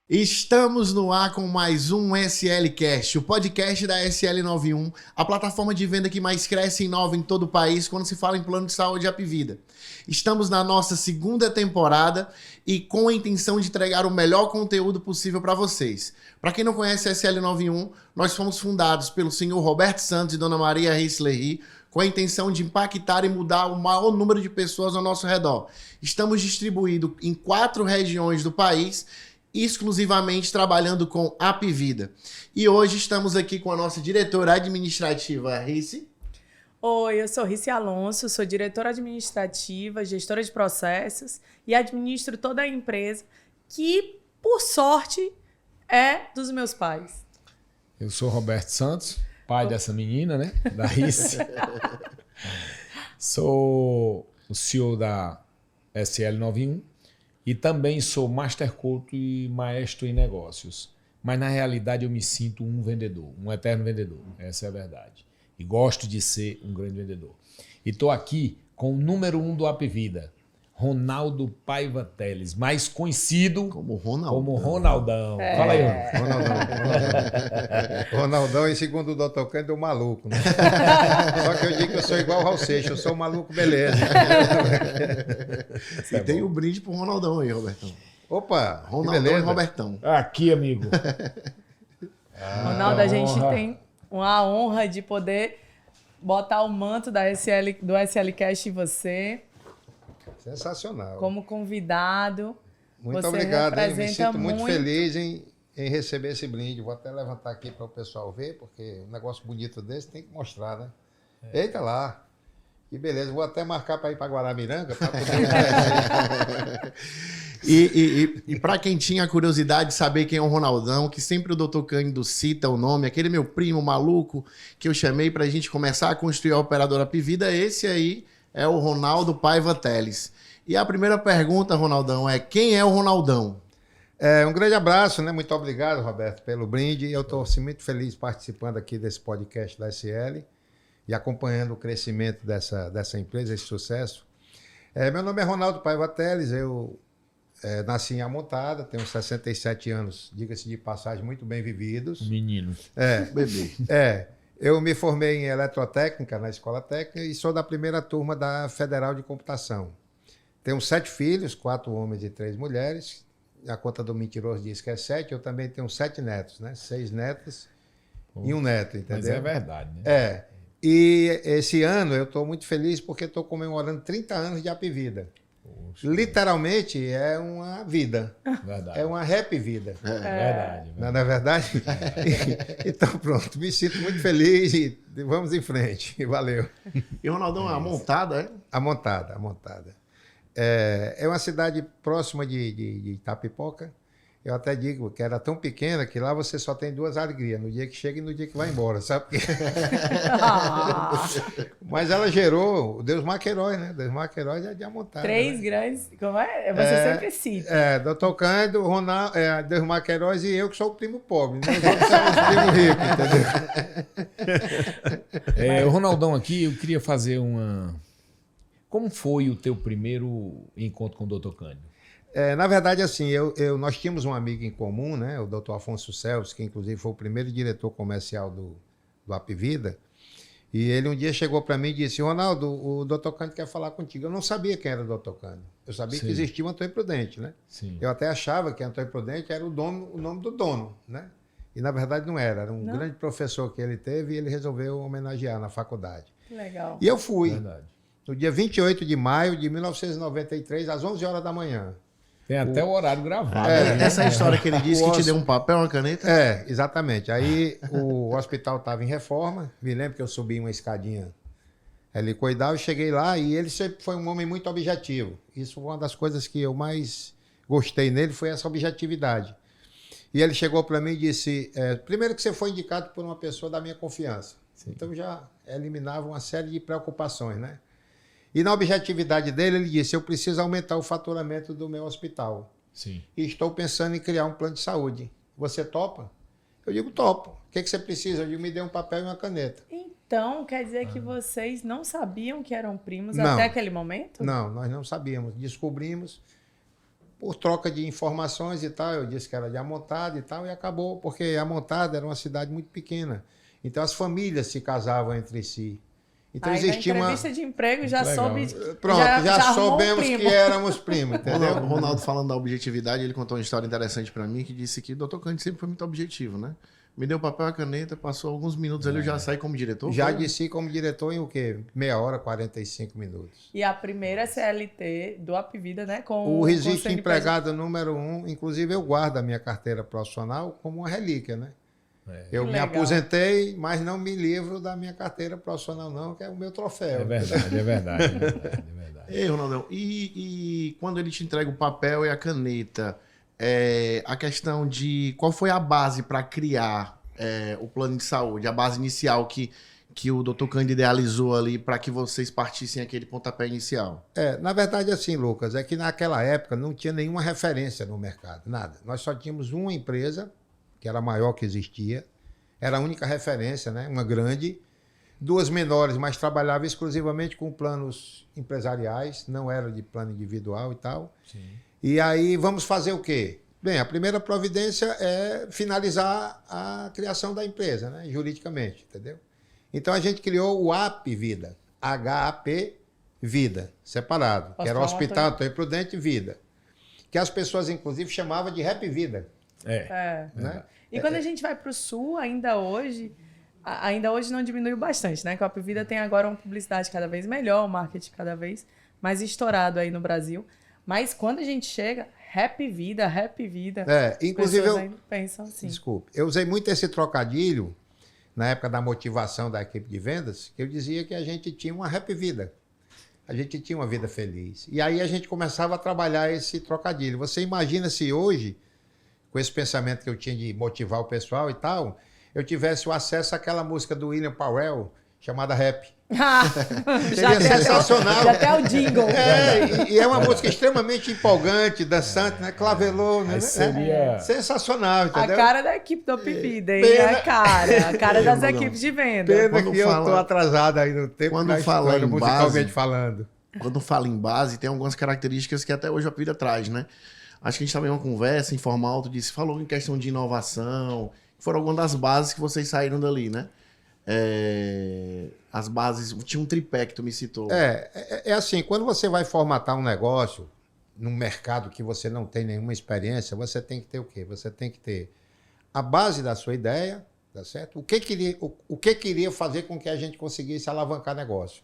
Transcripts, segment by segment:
Estamos no ar com mais um SLcast, o podcast da SL91, a plataforma de venda que mais cresce e inova em todo o país quando se fala em plano de saúde Apvida. Estamos na nossa segunda temporada e com a intenção de entregar o melhor conteúdo possível para vocês. Para quem não conhece a SL91, nós fomos fundados pelo senhor Roberto Santos e dona Maria Reis Lerry, com a intenção de impactar e mudar o maior número de pessoas ao nosso redor. Estamos distribuídos em 4 regiões do país, exclusivamente trabalhando com Apvida. E hoje estamos aqui com a nossa diretora administrativa, Rice. Oi, eu sou Rice Alonso, sou diretora administrativa, gestora de processos e administro toda a empresa que, por sorte, é dos meus pais. Eu sou Roberto Santos, pai dessa menina, né? Da Rice. Sou o CEO da SL91. E também sou Master Coach e Maestro em Negócios. Mas, na realidade, eu me sinto um vendedor, um eterno vendedor. Essa é a verdade. E gosto de ser um grande vendedor. E estou aqui com o número 1 do Apvida, Ronaldo Paiva Teles, mais conhecido como Ronaldão. Fala aí, Ronaldão, e segundo o Dr. Cândido, o maluco. Né? Só que eu digo que eu sou igual ao Raul Seixas, eu sou o maluco, beleza. E tem o brinde pro Ronaldão aí, Robertão. Opa, Ronaldão e Robertão. Aqui, amigo. Ronaldo, a gente tem uma honra de poder botar o manto do SLcast em você. Sensacional. Como convidado. Muito você obrigado, hein? Me sinto muito feliz em receber esse brinde. Vou até levantar aqui para o pessoal ver, porque um negócio bonito desse tem que mostrar, né? Eita lá. Que beleza. Vou até marcar para ir para Guaramiranga para poder E para quem tinha curiosidade de saber quem é o Ronaldão, que sempre o Dr. Cândido cita o nome, aquele meu primo maluco que eu chamei para a gente começar a construir a operadora Apvida, esse aí é o Ronaldo Paiva Teles. E a primeira pergunta, Ronaldão, é quem é o Ronaldão? Um grande abraço, né? Muito obrigado, Roberto, pelo brinde. Eu estou assim, muito feliz participando aqui desse podcast da SL e acompanhando o crescimento dessa empresa, esse sucesso. Meu nome é Ronaldo Paiva Teles, eu nasci em Amontada, tenho 67 anos, diga-se de passagem, muito bem vividos. Menino. Bebê. Eu me formei em eletrotécnica na escola técnica e sou da primeira turma da Federal de Computação. Tenho 7 filhos, 4 homens e 3 mulheres. A conta do mentiroso diz que é 7. Eu também tenho 7 netos, né? 6 netas e um neto, entendeu? Mas é verdade, né? E esse ano eu estou muito feliz porque estou comemorando 30 anos de Apvida. Literalmente é uma vida. Verdade. É uma happy vida. Verdade. Não é verdade? Então pronto, me sinto muito feliz e vamos em frente. Valeu. E o Ronaldão é Amontada, é? Amontada. É uma cidade próxima de Itapipoca. Eu até digo que era tão pequena que lá você só tem 2 alegrias, no dia que chega e no dia que vai embora, sabe? Mas ela gerou o Deus Maquerói, né? Deus Maquerói é de Amontada. 3 grandes... Como é? Você sempre cita. Dr. Cândido, Ronaldo, Deus Maquerói e eu que sou o primo pobre. Nós somos primo rico, entendeu? O Ronaldão aqui, eu queria fazer uma... Como foi o teu primeiro encontro com o Dr. Cândido? Na verdade, assim, nós tínhamos um amigo em comum, né, o Dr. Afonso Celso, que inclusive foi o primeiro diretor comercial do Apvida, e ele um dia chegou para mim e disse: Ronaldo, o Dr. Cândido quer falar contigo. Eu não sabia quem era o Dr. Cândido. Eu sabia que existia o Antônio Prudente, né? Sim. Eu até achava que Antônio Prudente era o nome do dono, né? E na verdade não era. Era um grande professor que ele teve e ele resolveu homenagear na faculdade. Legal. E eu fui. Verdade. No dia 28 de maio de 1993, às 11 horas da manhã. Tem até o horário gravado. Essa história que ele disse que te deu um papel, uma caneta? Exatamente. Aí o hospital estava em reforma. Me lembro que eu subi uma escadinha helicoidal e cheguei lá. E ele sempre foi um homem muito objetivo. Isso foi uma das coisas que eu mais gostei nele, foi essa objetividade. E ele chegou para mim e disse: primeiro que você foi indicado por uma pessoa da minha confiança. Sim. Então já eliminava uma série de preocupações, né? E na objetividade dele, ele disse: eu preciso aumentar o faturamento do meu hospital. Sim. E estou pensando em criar um plano de saúde. Você topa? Eu digo: topo. O que você precisa? Eu digo: me dê um papel e uma caneta. Então, quer dizer que vocês não sabiam que eram primos até aquele momento? Não, nós não sabíamos. Descobrimos por troca de informações e tal, eu disse que era de Amontada e tal, e acabou, porque Amontada era uma cidade muito pequena. Então as famílias se casavam entre si. Então Aí existia na uma... entrevista de emprego já Legal. soube. Pronto, já arrumou um soubemos primo. que éramos primos, entendeu? Ronaldo falando da objetividade, ele contou uma história interessante pra mim, que disse que o Dr. Cândido sempre foi muito objetivo, né? Me deu papel e caneta, passou alguns minutos ali, eu já saí como diretor. Já foi? disse como diretor em o quê? Meia hora, 45 minutos. E a primeira CLT do Apvida, né? Com O registro CNPJ. empregado número 1, inclusive eu guardo a minha carteira profissional como uma relíquia, né? Eu Que me legal. aposentei, mas não me livro da minha carteira profissional não, que é o meu troféu. É verdade, é verdade, é verdade, é verdade. Ei, Ronaldão, e quando ele te entrega o papel e a caneta, a questão de qual foi a base para criar o plano de saúde, a base inicial que o Dr. Cândido idealizou ali para que vocês partissem aquele pontapé inicial? Na verdade, assim, Lucas, é que naquela época não tinha nenhuma referência no mercado, nada. Nós só tínhamos uma empresa, que era a maior que existia, era a única referência, né? Uma grande, duas menores, mas trabalhava exclusivamente com planos empresariais, não era de plano individual e tal. Sim. E aí vamos fazer o quê? Bem, a primeira providência é finalizar a criação da empresa, né? Juridicamente, entendeu? Então a gente criou o Apvida, HAP Vida, separado, que era o Hospital Antônio Prudente Vida, que as pessoas inclusive chamavam de Rap Vida. Né? E quando a gente vai para o Sul, ainda hoje não diminuiu bastante, né? Que a Apvida tem agora uma publicidade cada vez melhor, um marketing cada vez mais estourado aí no Brasil. Mas quando a gente chega, Rap Vida, Inclusive as pessoas ainda pensam assim. Desculpe, eu usei muito esse trocadilho na época da motivação da equipe de vendas, que eu dizia que a gente tinha uma Rap Vida. A gente tinha uma vida feliz. E aí a gente começava a trabalhar esse trocadilho. Você imagina se hoje, com esse pensamento que eu tinha de motivar o pessoal e tal, eu tivesse o acesso àquela música do William Powell, chamada Rap. Seria sensacional. Já até o jingle. E é uma música extremamente empolgante, dançante, né? Clavelou, né? Seria... sensacional, entendeu? A cara da equipe do Apvida, hein? Pena. A cara das equipes de venda. Pena Quando que eu fala- tô atrasado aí no tempo Quando da fala história, em musicalmente base- falando. Quando fala em base, tem algumas características que até hoje a Apvida traz, né? Acho que a gente estava em uma conversa informal, tu disse, falou em questão de inovação, foram algumas das bases que vocês saíram dali, né? As bases, tinha um tripé que tu me citou. É assim, quando você vai formatar um negócio num mercado que você não tem nenhuma experiência, você tem que ter o quê? Você tem que ter a base da sua ideia, tá certo? O que queria fazer com que a gente conseguisse alavancar negócio.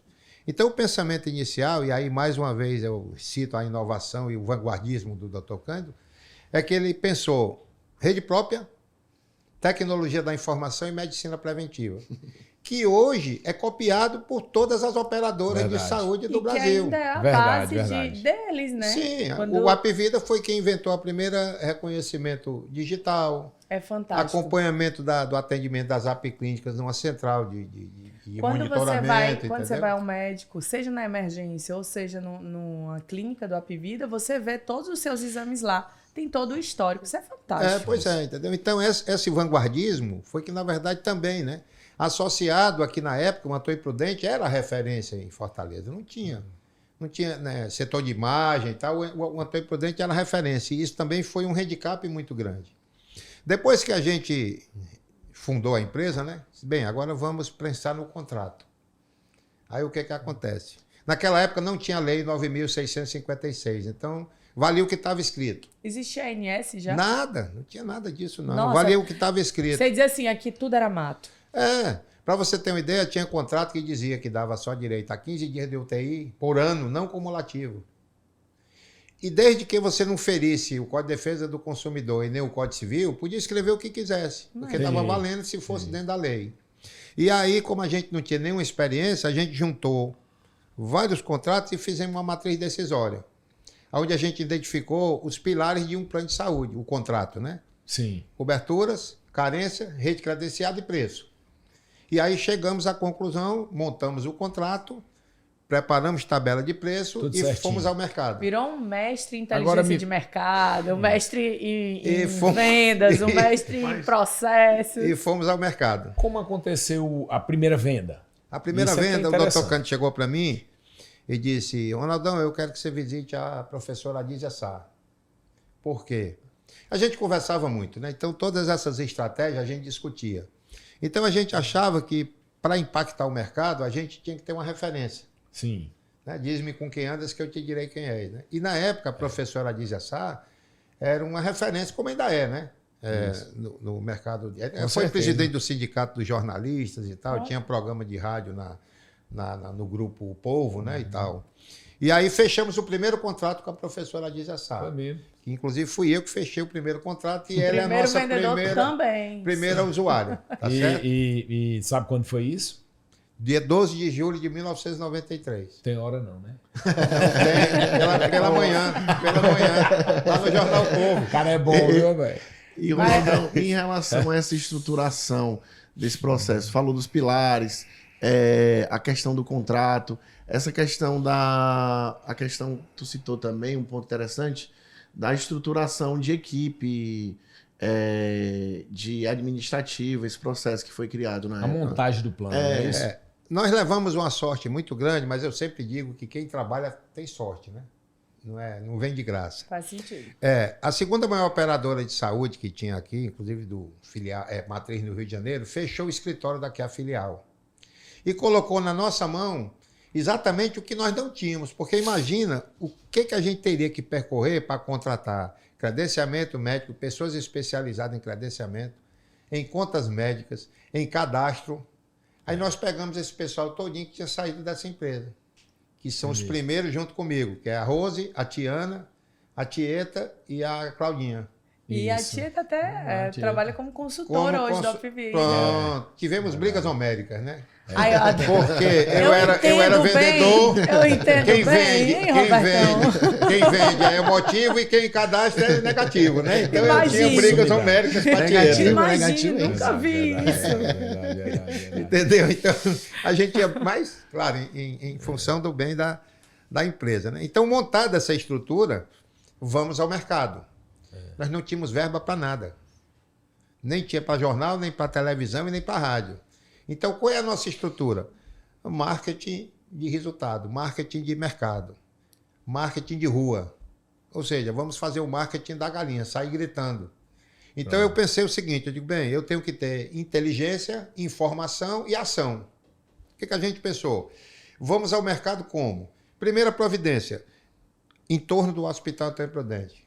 Então, o pensamento inicial, e aí mais uma vez eu cito a inovação e o vanguardismo do Dr. Cândido, é que ele pensou rede própria, tecnologia da informação e medicina preventiva, que hoje é copiado por todas as operadoras de saúde do Brasil. Que ainda é a base deles, né? Sim, o Apvida foi quem inventou a primeira reconhecimento digital, é fantástico. acompanhamento do atendimento das apiclínicas numa central de Quando monitoramento. Quando você vai ao médico, seja na emergência ou seja numa clínica do Apvida, você vê todos os seus exames lá. Tem todo o histórico. Isso é fantástico. Pois é, entendeu? Então, esse vanguardismo foi que, na verdade, também, né? Associado aqui na época, o Antônio Prudente era a referência em Fortaleza. Não tinha, né, setor de imagem e tal. O Antônio Prudente era a referência. E isso também foi um handicap muito grande. Depois que a gente fundou a empresa, né? Bem, agora vamos pensar no contrato. Aí o que acontece? Naquela época não tinha a lei 9.656, então valia o que estava escrito. Existia a ANS já? Nada, não tinha nada disso não. Nossa, valia o que estava escrito. Você dizia assim, aqui tudo era mato. Para você ter uma ideia, tinha contrato que dizia que dava só direito a 15 dias de UTI por ano, não cumulativo. E desde que você não ferisse o Código de Defesa do Consumidor e nem o Código Civil, podia escrever o que quisesse, porque estava valendo se fosse dentro da lei. E aí, como a gente não tinha nenhuma experiência, a gente juntou vários contratos e fizemos uma matriz decisória, onde a gente identificou os pilares de um plano de saúde, o contrato, né? Sim. Coberturas, carência, rede credenciada e preço. E aí chegamos à conclusão, montamos o contrato, preparamos tabela de preço Tudo e certinho. fomos ao mercado. Virou um mestre em inteligência de mercado, um mestre em fomos- vendas, um mestre em processos. E fomos ao mercado. Como aconteceu a primeira venda? A primeira Isso é que é venda, o interessante. Dr. Cândido chegou para mim e disse, Ronaldão, eu quero que você visite a professora Adísia Sá. Por quê? A gente conversava muito, né? Então, todas essas estratégias a gente discutia. Então, a gente achava que, para impactar o mercado, a gente tinha que ter uma referência. Sim. Né? Diz-me com quem andas que eu te direi quem és. Né? E, na época, a professora Adísia Sá era uma referência, como ainda é, né? No mercado. Ela foi presidente do Sindicato dos Jornalistas e tal, tinha programa de rádio no grupo O Povo, né? E tal. E aí fechamos o primeiro contrato com a professora Adísia Sá. Foi mesmo. Que, inclusive, fui eu que fechei o primeiro contrato e ela é a nossa primeira usuária. Tá certo? E sabe quando foi isso? Dia 12 de julho de 1993. Tem hora não, né? Pela manhã, lá no Jornal Povo. O cara é bom, viu, velho? E, Ronaldão, em relação a essa estruturação desse processo, falou dos pilares, a questão do contrato, essa questão a questão, tu citou também um ponto interessante, da estruturação de equipe, de administrativa, esse processo que foi criado na época. A montagem do plano, é isso? Nós levamos uma sorte muito grande, mas eu sempre digo que quem trabalha tem sorte, né? Não vem de graça. Faz sentido. A segunda maior operadora de saúde que tinha aqui, inclusive do filial, matriz no Rio de Janeiro, fechou o escritório daqui, a filial. E colocou na nossa mão exatamente o que nós não tínhamos. Porque imagina o que a gente teria que percorrer para contratar credenciamento médico, pessoas especializadas em credenciamento, em contas médicas, em cadastro. Aí nós pegamos esse pessoal todinho que tinha saído dessa empresa, que são os primeiros junto comigo, que é a Rose, a Tiana, a Tieta e a Claudinha. E a Tieta até trabalha como consultora hoje da UFV. Pronto. Tivemos brigas homéricas, né? Ai, Porque eu era vendedor. Eu entendo quem bem, quem vende é emotivo e quem cadastra é negativo, né? Então eu tinha brigas homéricas para Tieta. Imagina, nunca vi isso. Entendeu? Então, a gente ia mais, claro, em função do bem da empresa. Né? Então, montada essa estrutura, vamos ao mercado. Nós não tínhamos verba para nada. Nem tinha para jornal, nem para televisão e nem para rádio. Então, qual é a nossa estrutura? Marketing de resultado, marketing de mercado, marketing de rua. Ou seja, vamos fazer o marketing da galinha, sair gritando. Então, eu pensei o seguinte, eu digo, bem, eu tenho que ter inteligência, informação e ação. O que a gente pensou? Vamos ao mercado como? Primeira providência, em torno do Hospital Antônio Prudente.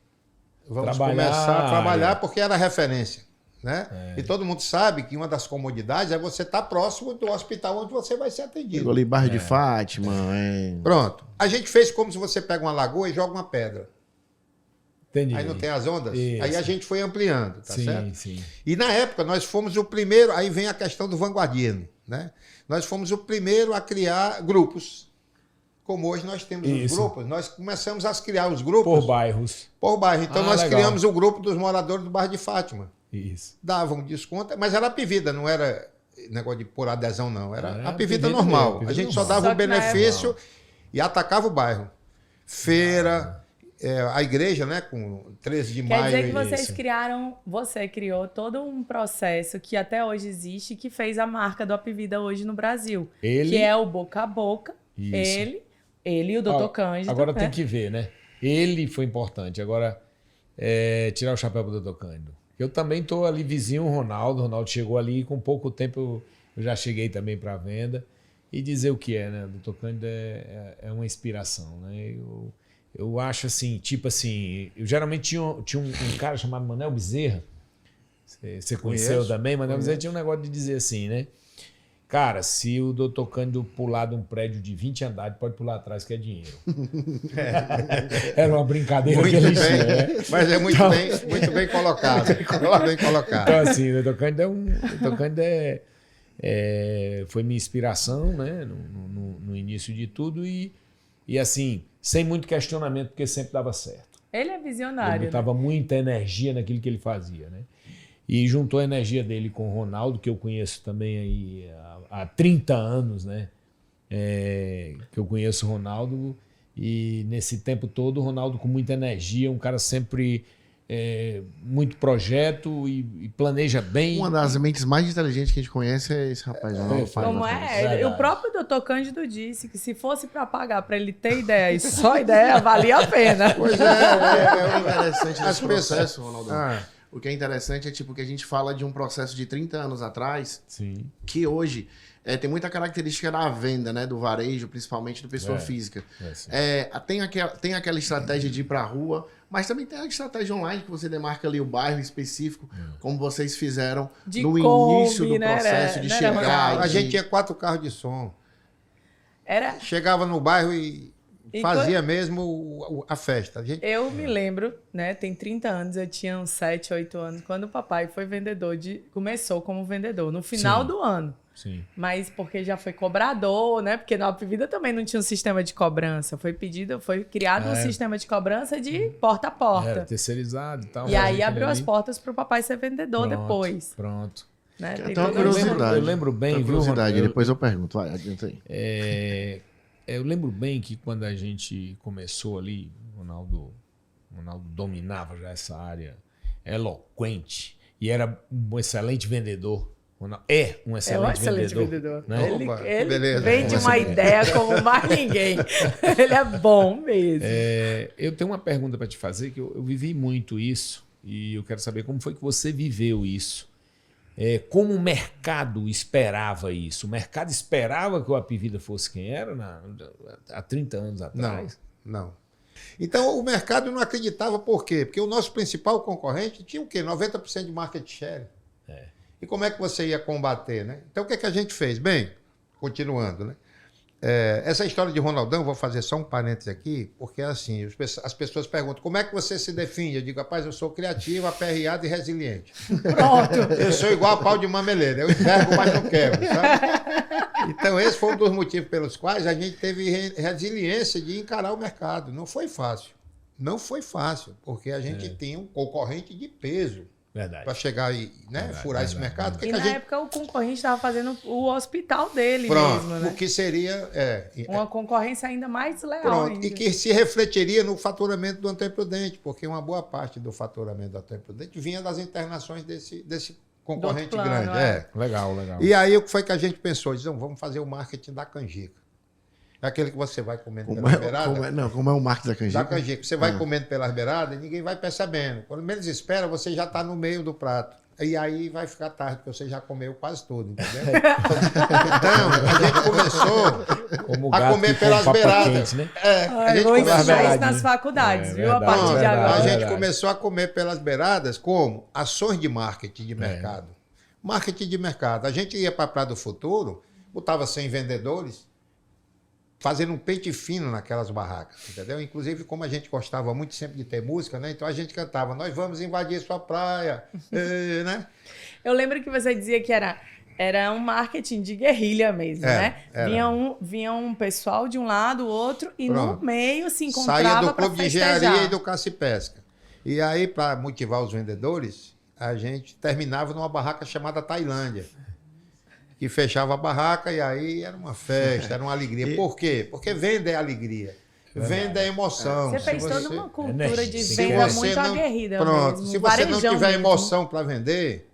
Vamos começar a trabalhar porque era referência. Né? E todo mundo sabe que uma das comodidades é você estar próximo do hospital onde você vai ser atendido. Ali, bairro de Fátima. Pronto. A gente fez como se você pega uma lagoa e joga uma pedra. Entendi. Aí não tem as ondas? Isso. Aí a gente foi ampliando, tá certo? Sim. E na época nós fomos o primeiro, aí vem a questão do vanguardismo, né? Nós fomos o primeiro a criar grupos. Como hoje nós temos os grupos, nós começamos a criar os grupos... Por bairros. Por bairro. Então nós legal. criamos o grupo dos moradores do bairro de Fátima. Isso. Davam desconto, mas era a pivida, não era negócio de por adesão, não. Era a pivida normal. A gente só dava o benefício e atacava o bairro. Feira, a igreja, né, com 13 de maio. Quer dizer que vocês você criou todo um processo que até hoje existe, que fez a marca do Apivida hoje no Brasil. Que é o boca a boca. Isso. Ele e o Dr. Cândido. Agora tem que ver, né? Ele foi importante. Agora, tirar o chapéu pro Dr. Cândido. Eu também estou ali vizinho o Ronaldo. O Ronaldo chegou ali com pouco tempo eu já cheguei também para a venda. E dizer o que é, né? O Dr. Cândido é uma inspiração, né? Eu acho assim, tipo assim... Eu geralmente tinha um cara chamado Manuel Bezerra. Você conheceu também? Manuel Bezerra tinha um negócio de dizer assim, né? Cara, se o Dr. Cândido pular de um prédio de 20 andares, pode pular atrás que é dinheiro. Era uma brincadeira muito que ele bem, tinha, né? Mas é muito bem colocado. Muito bem colocado. Então, assim, o Dr. Cândido foi minha inspiração, né? No início de tudo e assim, sem muito questionamento, porque sempre dava certo. Ele é visionário. Ele botava muita energia naquilo que ele fazia, né? E juntou a energia dele com o Ronaldo, que eu conheço também aí há 30 anos, né? Que eu conheço o Ronaldo. E nesse tempo todo, o Ronaldo com muita energia, um cara sempre muito projeto e planeja bem. Uma das mentes mais inteligentes que a gente conhece é esse rapaz. Como é? Verdade. O próprio doutor Cândido disse que se fosse para pagar para ele ter ideia e só ideia, valia a pena. Pois É interessante As esse processo, Ronaldo. Ah, O que é interessante é tipo que a gente fala de um processo de 30 anos atrás, Sim. que hoje tem muita característica da venda, né? Do varejo, principalmente do pessoa física. Sim. Tem aquela estratégia de ir para a rua, mas também tem a estratégia online que você demarca ali o bairro específico, como vocês fizeram De no Kombi, início do né? processo de Não era chegar. a de- gente tinha 4 carros de som. Era. Chegava no bairro e E fazia mesmo a festa. A gente, Eu me lembro, né? Tem 30 anos, eu tinha uns 7, 8 anos, quando o papai foi vendedor começou como vendedor, no final Sim. do ano. Sim. Mas porque já foi cobrador, né? Porque na Apvida também não tinha um sistema de cobrança. Foi criado um sistema de cobrança de porta a Era porta. terceirizado e tal. E aí fazia abriu aquilo as ali. portas para o papai ser vendedor Pronto, depois. Pronto. Né? Eu Tem tenho uma todo esse- curiosidade. Eu lembro bem, Tenho viu, curiosidade, Ronaldo? depois eu pergunto. Vai, adianta aí. Eu lembro bem que quando a gente começou ali, o Ronaldo dominava já essa área, eloquente, e era um excelente vendedor. É um É um excelente excelente vendedor. vendedor. né? Ele, Opa, que ele beleza. vende uma ideia como mais ninguém. Ele é bom mesmo. Eu tenho uma pergunta para te fazer, que eu vivi muito isso, e eu quero saber como foi que você viveu isso. Como o mercado esperava isso? O mercado esperava que o Apvida fosse quem era há 30 anos atrás? não. Então, o mercado não acreditava por quê? Porque o nosso principal concorrente tinha o quê? 90% de market share. E como é que você ia combater, né? Então, o que é que a gente fez? Bem, continuando, né? Essa história de Ronaldão, vou fazer só um parênteses aqui, porque assim, as pessoas perguntam, como é que você se define? Eu digo, rapaz, eu sou criativo, aperreado e resiliente. Pronto. Eu sou igual a pau de mameleira, eu envergo, mas não quebro, sabe? Então, esse foi um dos motivos pelos quais a gente teve resiliência de encarar o mercado. Não foi fácil. Não foi fácil, porque a gente tinha um concorrente de peso Verdade. para chegar e furar esse mercado. O que E que a na gente... época o concorrente estava fazendo o hospital dele Pronto, mesmo, né? o que seria... Uma concorrência ainda mais leal. Pronto, ainda. e que se refletiria no faturamento do Antônio Prudente, porque uma boa parte do faturamento do Antônio Prudente vinha das internações desse concorrente Do outro plano, grande. Legal, legal. E aí o que foi que a gente pensou? Dizemos, vamos fazer o marketing da canjica. É aquele que você vai comendo pelas beiradas. Como é o marketing da Da canjica? canjica. Você vai comendo pelas beiradas e ninguém vai percebendo. Quando menos espera, você já está no meio do prato. E aí vai ficar tarde, porque você já comeu quase tudo, entendeu? Então, a gente começou Como o a gato comer que pelas come papa beiradas. quente, né? A gente vou ensinar começou... isso verdade, nas né? faculdades, viu? A Verdade, partir de verdade. agora. A gente Verdade. começou a comer pelas beiradas como ações de marketing de mercado. Marketing de mercado. A gente ia para a Praia do Futuro, botava 100 vendedores, fazendo um pente fino naquelas barracas, entendeu? Inclusive, como a gente gostava muito sempre de ter música, né? Então a gente cantava, nós vamos invadir sua praia, né? Eu lembro que você dizia que era um marketing de guerrilha mesmo, né? era. Vinha um pessoal de um lado, outro, e Pronto. no meio se Saía encontrava do para clube de engenharia festejar. e do caça e pesca. E aí, para motivar os vendedores, a gente terminava numa barraca chamada Tailândia, que fechava a barraca e aí era uma festa, era uma alegria. Por quê? Porque venda é alegria. Venda é emoção. Você Se fez toda uma cultura de Se venda você muito não- aguerrida Pronto. mesmo. Se um você não varejão tiver mesmo. emoção para vender,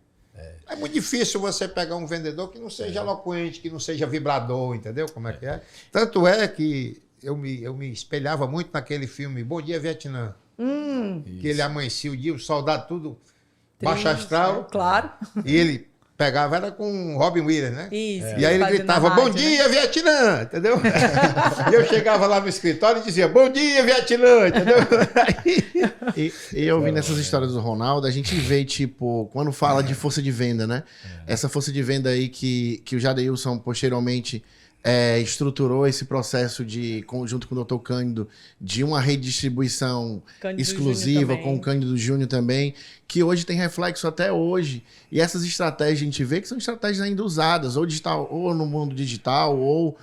é muito difícil você pegar um vendedor que não seja eloquente, que não seja vibrador, entendeu como é que é? Tanto é que eu me espelhava muito naquele filme Bom Dia Vietnã, que ele amanhecia o dia, o soldado tudo baixo astral, Claro. e ele pegava, era com Robin Williams, né? Isso. E aí ele fazendo gritava, na bom rádio, né? dia, Vietnã, entendeu? E eu chegava lá no escritório e dizia, bom dia, Vietnã, entendeu? E ouvindo essas histórias do Ronaldo, a gente vê, tipo, quando fala de força de venda, né? Essa força de venda aí que o Jadeilson posteriormente estruturou esse processo junto com o Dr. Cândido, de uma rede de distribuição Cândido exclusiva, Júnior com também. o Cândido Júnior também, que hoje tem reflexo até hoje. E essas estratégias a gente vê que são estratégias ainda usadas, ou digital, ou no mundo digital, ou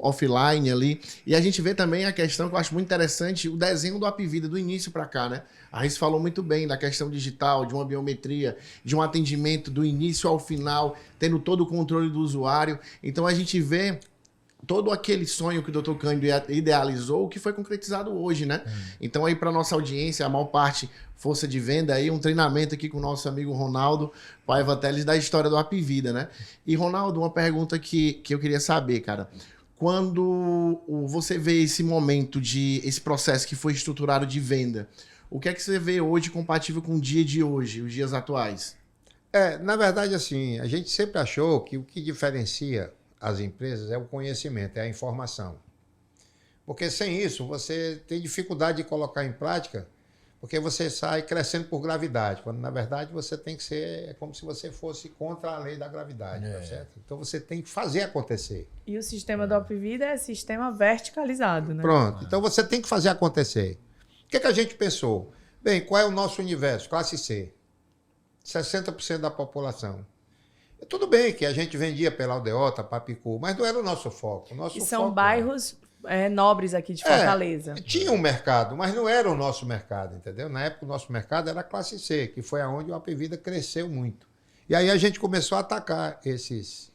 offline ali. E a gente vê também a questão que eu acho muito interessante, o desenho do Apvida do início para cá, né? A Raíssa falou muito bem da questão digital, de uma biometria, de um atendimento do início ao final, tendo todo o controle do usuário. Então a gente vê todo aquele sonho que o Dr. Cândido idealizou, que foi concretizado hoje, né? Então aí para nossa audiência, a maior parte força de venda aí, um treinamento aqui com o nosso amigo Ronaldo Paiva Teles da história do Apivida, né? E Ronaldo, uma pergunta que eu queria saber, cara. Quando você vê esse momento esse processo que foi estruturado de venda, o que é que você vê hoje compatível com o dia de hoje, os dias atuais? Na verdade, assim, a gente sempre achou que o que diferencia as empresas é o conhecimento, é a informação. Porque sem isso, você tem dificuldade de colocar em prática, porque você sai crescendo por gravidade, quando na verdade você tem que ser, é como se você fosse contra a lei da gravidade, tá certo? Então você tem que fazer acontecer. E o sistema do Apivida é sistema verticalizado, né? Pronto, então você tem que fazer acontecer. O que a gente pensou? Bem, qual é o nosso universo? Classe C. 60% da população. Tudo bem que a gente vendia pela Aldeota, Papicu, mas não era o nosso foco. E são bairros nobres aqui de Fortaleza. Tinha um mercado, mas não era o nosso mercado, entendeu? Na época o nosso mercado era a classe C, que foi aonde o Apivida cresceu muito. E aí a gente começou a atacar esses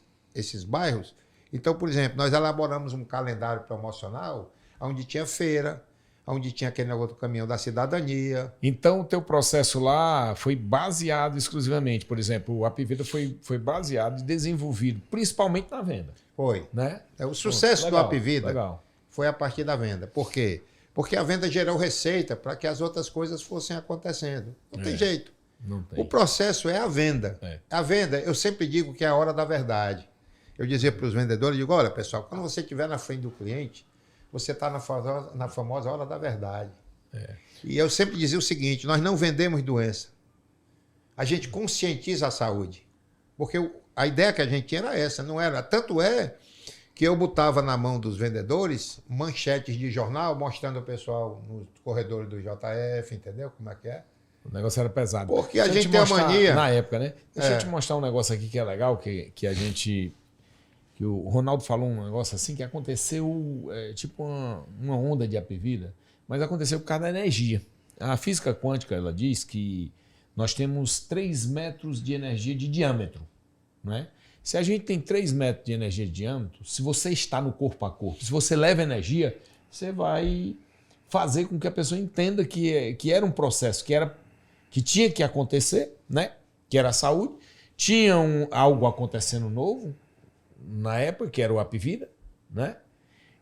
bairros. Então, por exemplo, nós elaboramos um calendário promocional onde tinha feira, onde tinha aquele negócio do caminhão da cidadania. Então, o teu processo lá foi baseado exclusivamente, por exemplo, o Apivida foi baseado e desenvolvido principalmente na venda. Foi. Né? O sucesso legal, do Apivida legal. foi a partir da venda. Por quê? Porque a venda gerou receita para que as outras coisas fossem acontecendo. Não tem jeito. Não tem. O processo é a venda. A venda, eu sempre digo que é a hora da verdade. Eu dizia para os vendedores, digo, olha, pessoal, quando você estiver na frente do cliente, você está na famosa hora da verdade. E eu sempre dizia o seguinte, nós não vendemos doença. A gente conscientiza a saúde. Porque a ideia que a gente tinha era essa, não era. Tanto é que eu botava na mão dos vendedores manchetes de jornal mostrando o pessoal nos corredores do JF, entendeu como é que é? O negócio era pesado. Porque a gente tem a mania... Na época, né? Deixa eu te mostrar um negócio aqui que é legal, que a gente... Que o Ronaldo falou um negócio assim, que aconteceu tipo uma onda de Apivida, mas aconteceu por causa da energia. A física quântica, ela diz que nós temos 3 metros de energia de diâmetro. Né? Se a gente tem 3 metros de energia de diâmetro, se você está no corpo a corpo, se você leva energia, você vai fazer com que a pessoa entenda que era um processo que tinha que acontecer, né? Que era a saúde, tinha algo acontecendo novo, na época, que era o Apivida, né?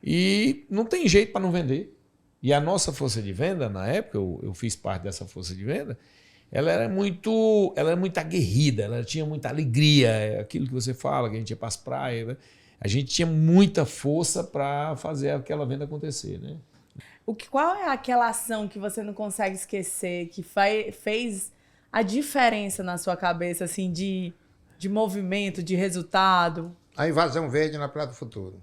E não tem jeito para não vender. E a nossa força de venda, na época, eu fiz parte dessa força de venda, ela era muito aguerrida, ela tinha muita alegria, aquilo que você fala, que a gente ia para as praias, né? A gente tinha muita força para fazer aquela venda acontecer, né? Qual é aquela ação que você não consegue esquecer, que fez a diferença na sua cabeça, assim, de movimento, de resultado? A invasão verde na Praia do Futuro.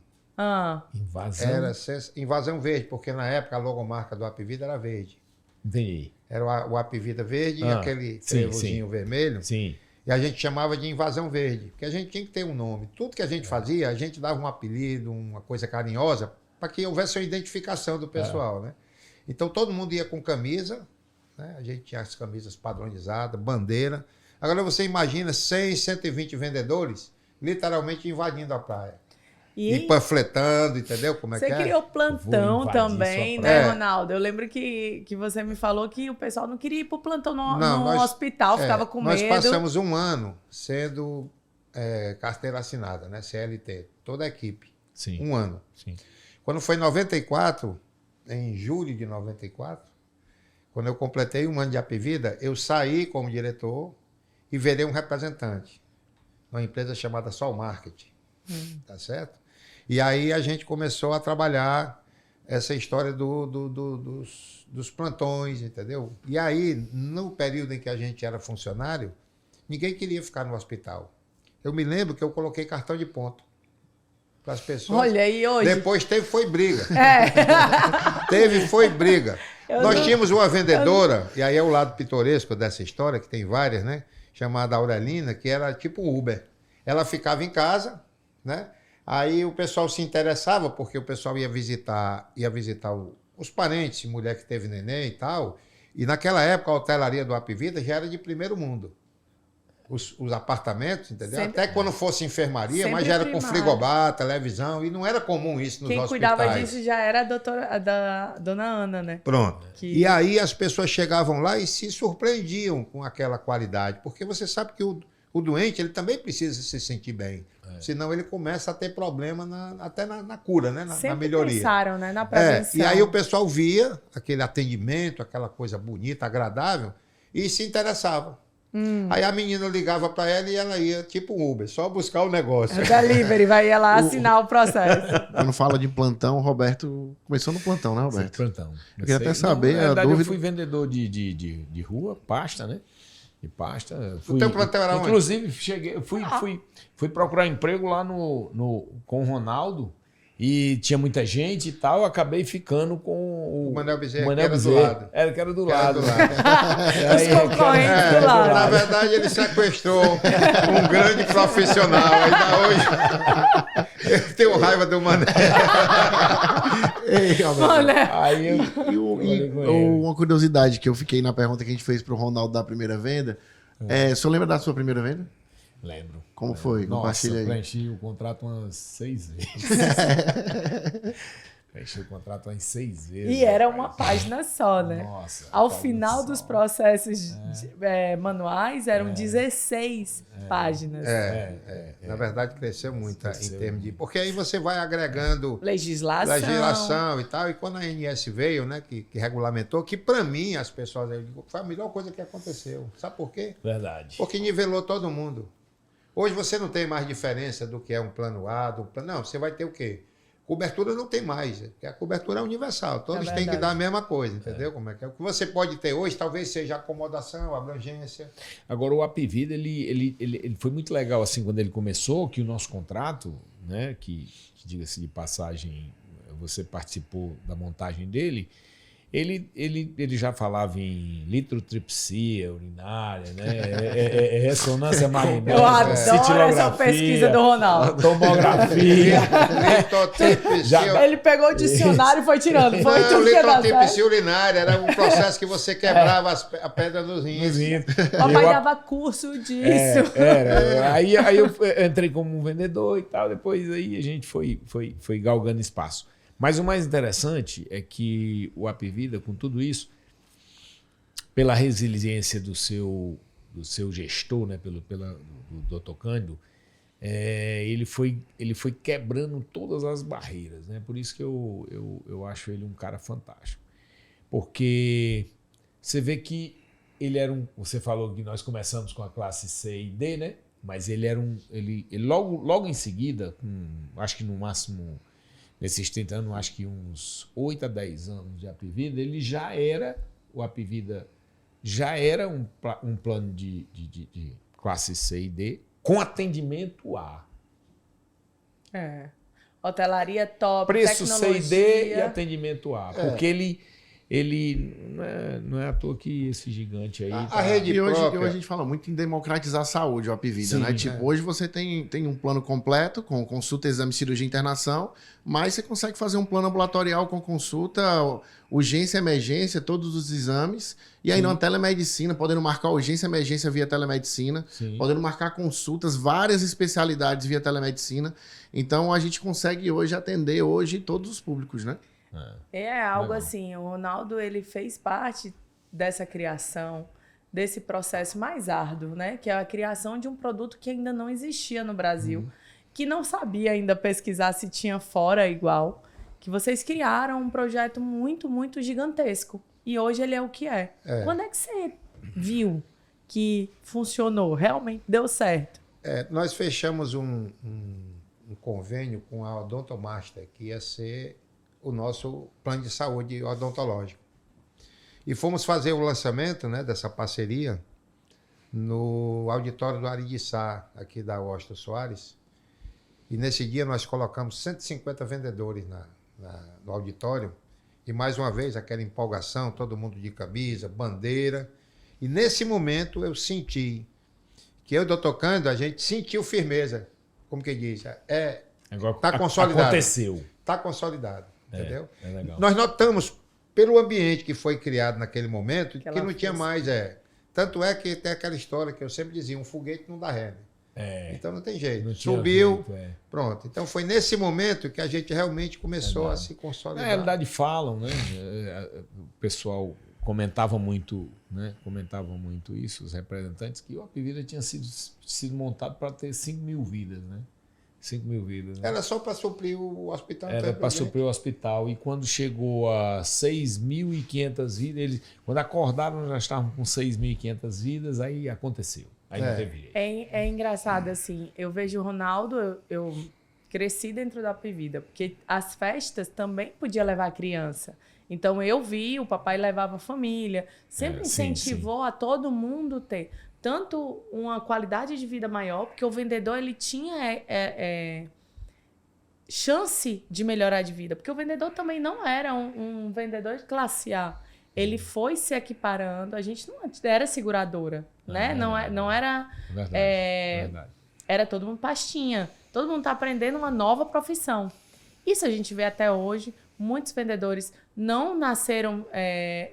Invasão? Era invasão verde, porque na época a logomarca do Apivida era verde. Entendi. Era o Apivida verde e aquele trevozinho vermelho. Sim. E a gente chamava de invasão verde, porque a gente tinha que ter um nome. Tudo que a gente fazia, a gente dava um apelido, uma coisa carinhosa, para que houvesse uma identificação do pessoal, né? Então todo mundo ia com camisa, né? A gente tinha as camisas padronizadas, bandeira. Agora você imagina 100, 120 vendedores literalmente invadindo a praia. E panfletando, entendeu como é que é? Você criou plantão também, né, Ronaldo? Eu lembro que você me falou que o pessoal não queria ir para o plantão no hospital, ficava com medo. Nós passamos um ano sendo carteira assinada, né? CLT, toda a equipe. Sim. Um ano. Sim. Quando foi em 94, em julho de 94, quando eu completei um ano de Apivida, eu saí como diretor e virei um representante numa empresa chamada Sol Marketing. Tá certo? E aí a gente começou a trabalhar essa história dos plantões, entendeu? E aí, no período em que a gente era funcionário, ninguém queria ficar no hospital. Eu me lembro que eu coloquei cartão de ponto para as pessoas. Olha aí hoje. Depois foi briga. Foi briga. Nós tínhamos uma vendedora, e aí é o lado pitoresco dessa história, que tem várias, né? Chamada Aurelina, que era tipo um Uber. Ela ficava em casa, né? Aí o pessoal se interessava, porque o pessoal ia visitar os parentes, mulher que teve neném e tal. E naquela época a hotelaria do Apivida já era de primeiro mundo. os apartamentos, entendeu? Sempre- Até quando fosse enfermaria, mas Sempre já era com primário. frigobar, televisão, e não era comum isso nos Quem hospitais. cuidava disso já era a dona Ana, né? Pronto. Que- E aí as pessoas chegavam lá e se surpreendiam com aquela qualidade, porque você sabe que o doente ele também precisa se sentir bem, senão ele começa a ter problema até na cura, né? Na Sempre melhoria. pensaram, né? Na É, prevenção. e aí o pessoal via aquele atendimento, aquela coisa bonita, agradável, e se interessava. Aí a menina ligava para ela e ela ia, tipo um Uber, só buscar o negócio. O delivery, vai ir lá assinar o processo. Quando fala de plantão, o Roberto começou no plantão, né, Roberto? Plantão. Eu queria até Não, saber na a verdade, dúvida. eu fui vendedor de rua, pasta, né? De pasta. Fui, teu plantão era onde? inclusive, fui procurar emprego lá com o Ronaldo. E tinha muita gente e tal, eu acabei ficando com O Manel Bezerra, Manel que era do Bezerra. lado. Que era do Que era lado. do lado. Os concorrentes do lado. Na verdade, ele sequestrou um grande profissional. Ainda hoje eu tenho raiva do Manel. Ei, Roberto. Mané. Aí eu E falei com ele. uma curiosidade que eu fiquei na pergunta que a gente fez pro Ronaldo da primeira venda. O senhor lembra da sua primeira venda? Lembro. Como foi? Nossa, Compartilha aí. preenchi o contrato umas 6 vezes. Preenchi o contrato umas 6 vezes. E era rapaz. uma página só, né? Nossa. Ao página final só. dos processos manuais, eram 16 páginas. Na verdade, cresceu muito Cresceu em termos de... Porque aí você vai agregando Legislação. legislação e tal. E quando a ANS veio, né, que regulamentou, que para mim, as pessoas... Eu digo, foi a melhor coisa que aconteceu. Sabe por quê? Verdade. Porque nivelou todo mundo. Hoje você não tem mais diferença do que é um plano A, do plano... Não, você vai ter o quê? Cobertura não tem mais, porque a cobertura é universal. Todos têm que verdade. dar a mesma coisa, entendeu? Como é que é? O que você pode ter hoje talvez seja acomodação, abrangência. Agora, o Apvida, ele foi muito legal, assim, quando ele começou, que o nosso contrato, né, que diga-se de passagem, você participou da montagem dele, ele já falava em litrotripsia urinária, né, ressonância magnética, Eu adoro essa cintilografia, pesquisa do Ronaldo. tomografia. Litotripsia. Ele pegou o dicionário e foi tirando. Foi Não, tudo que dá certo. litrotripsia urinária era um processo que você quebrava a pedra dos rins. Papai dava curso disso. Aí eu entrei como um vendedor e tal, depois aí a gente foi galgando espaço. Mas o mais interessante é que o Apvida, com tudo isso, pela resiliência do seu gestor, né, do Dr. Cândido, ele foi quebrando todas as barreiras, né? Por isso que eu acho ele um cara fantástico. Porque você vê que ele era você falou que nós começamos com a classe C e D, né? Mas ele era ele logo em seguida, acho que no máximo nesses 30 anos, acho que uns 8 a 10 anos de Apvida, o Apvida já era um plano de classe C e D com atendimento A. Hotelaria top, Preço tecnologia. C e D e atendimento A. Porque ele não é à toa que esse gigante aí... A rede E hoje própria. a gente fala muito em democratizar a saúde, o Apvida, Sim, né? Tipo, hoje você tem um plano completo, com consulta, exame, cirurgia e internação, mas você consegue fazer um plano ambulatorial com consulta, urgência, emergência, todos os exames, e aí na telemedicina, podendo marcar urgência e emergência via telemedicina, Sim. podendo marcar consultas, várias especialidades via telemedicina. Então a gente consegue hoje atender todos os públicos, né? É algo Legal. assim, o Ronaldo ele fez parte dessa criação, desse processo mais árduo, né? Que é a criação de um produto que ainda não existia no Brasil, que não sabia ainda pesquisar se tinha fora igual, que vocês criaram um projeto muito, muito gigantesco. E hoje ele é o que é. Quando é que você viu que funcionou, realmente deu certo? Nós fechamos um convênio com a Odontomaster, que ia ser o nosso plano de saúde odontológico. E fomos fazer o lançamento, né, dessa parceria no auditório do Aridiçá, aqui da Washington Soares. E nesse dia nós colocamos 150 vendedores no auditório. E mais uma vez aquela empolgação, todo mundo de camisa, bandeira. E nesse momento eu senti que eu e o Dr. Cândido, a gente sentiu firmeza. Como que diz? Agora, Tá consolidado. Aconteceu. Está consolidado, entendeu? É legal. Nós notamos, pelo ambiente que foi criado naquele momento, Aquela que não tinha força. mais Tanto é que tem aquela história que eu sempre dizia, um foguete não dá ré, né? Então não tem jeito. Não tinha Subiu, jeito, pronto. Então foi nesse momento que a gente realmente começou a se consolidar. Na realidade falam, né? O pessoal comentava muito, né? Comentavam muito isso, os representantes, que o Apivida tinha sido montado para ter 5.000 vidas, né? 5.000 vidas. Né? Era só para suprir o hospital. Era para suprir o hospital. E quando chegou a 6.500 vidas, quando acordaram, já estavam com 6.500 vidas, aí aconteceu. Aí não teve jeito. É engraçado, assim, eu vejo o Ronaldo, eu cresci dentro da Apivida, porque as festas também podia levar criança. Então eu vi, o papai levava a família, sempre incentivou a todo mundo ter tanto uma qualidade de vida maior, porque o vendedor ele tinha chance de melhorar de vida, porque o vendedor também não era um vendedor de classe A. Ele foi se equiparando, a gente não era seguradora, né? Não era... Verdade. Era todo mundo pastinha. Todo mundo está aprendendo uma nova profissão. Isso a gente vê até hoje. Muitos vendedores não nasceram,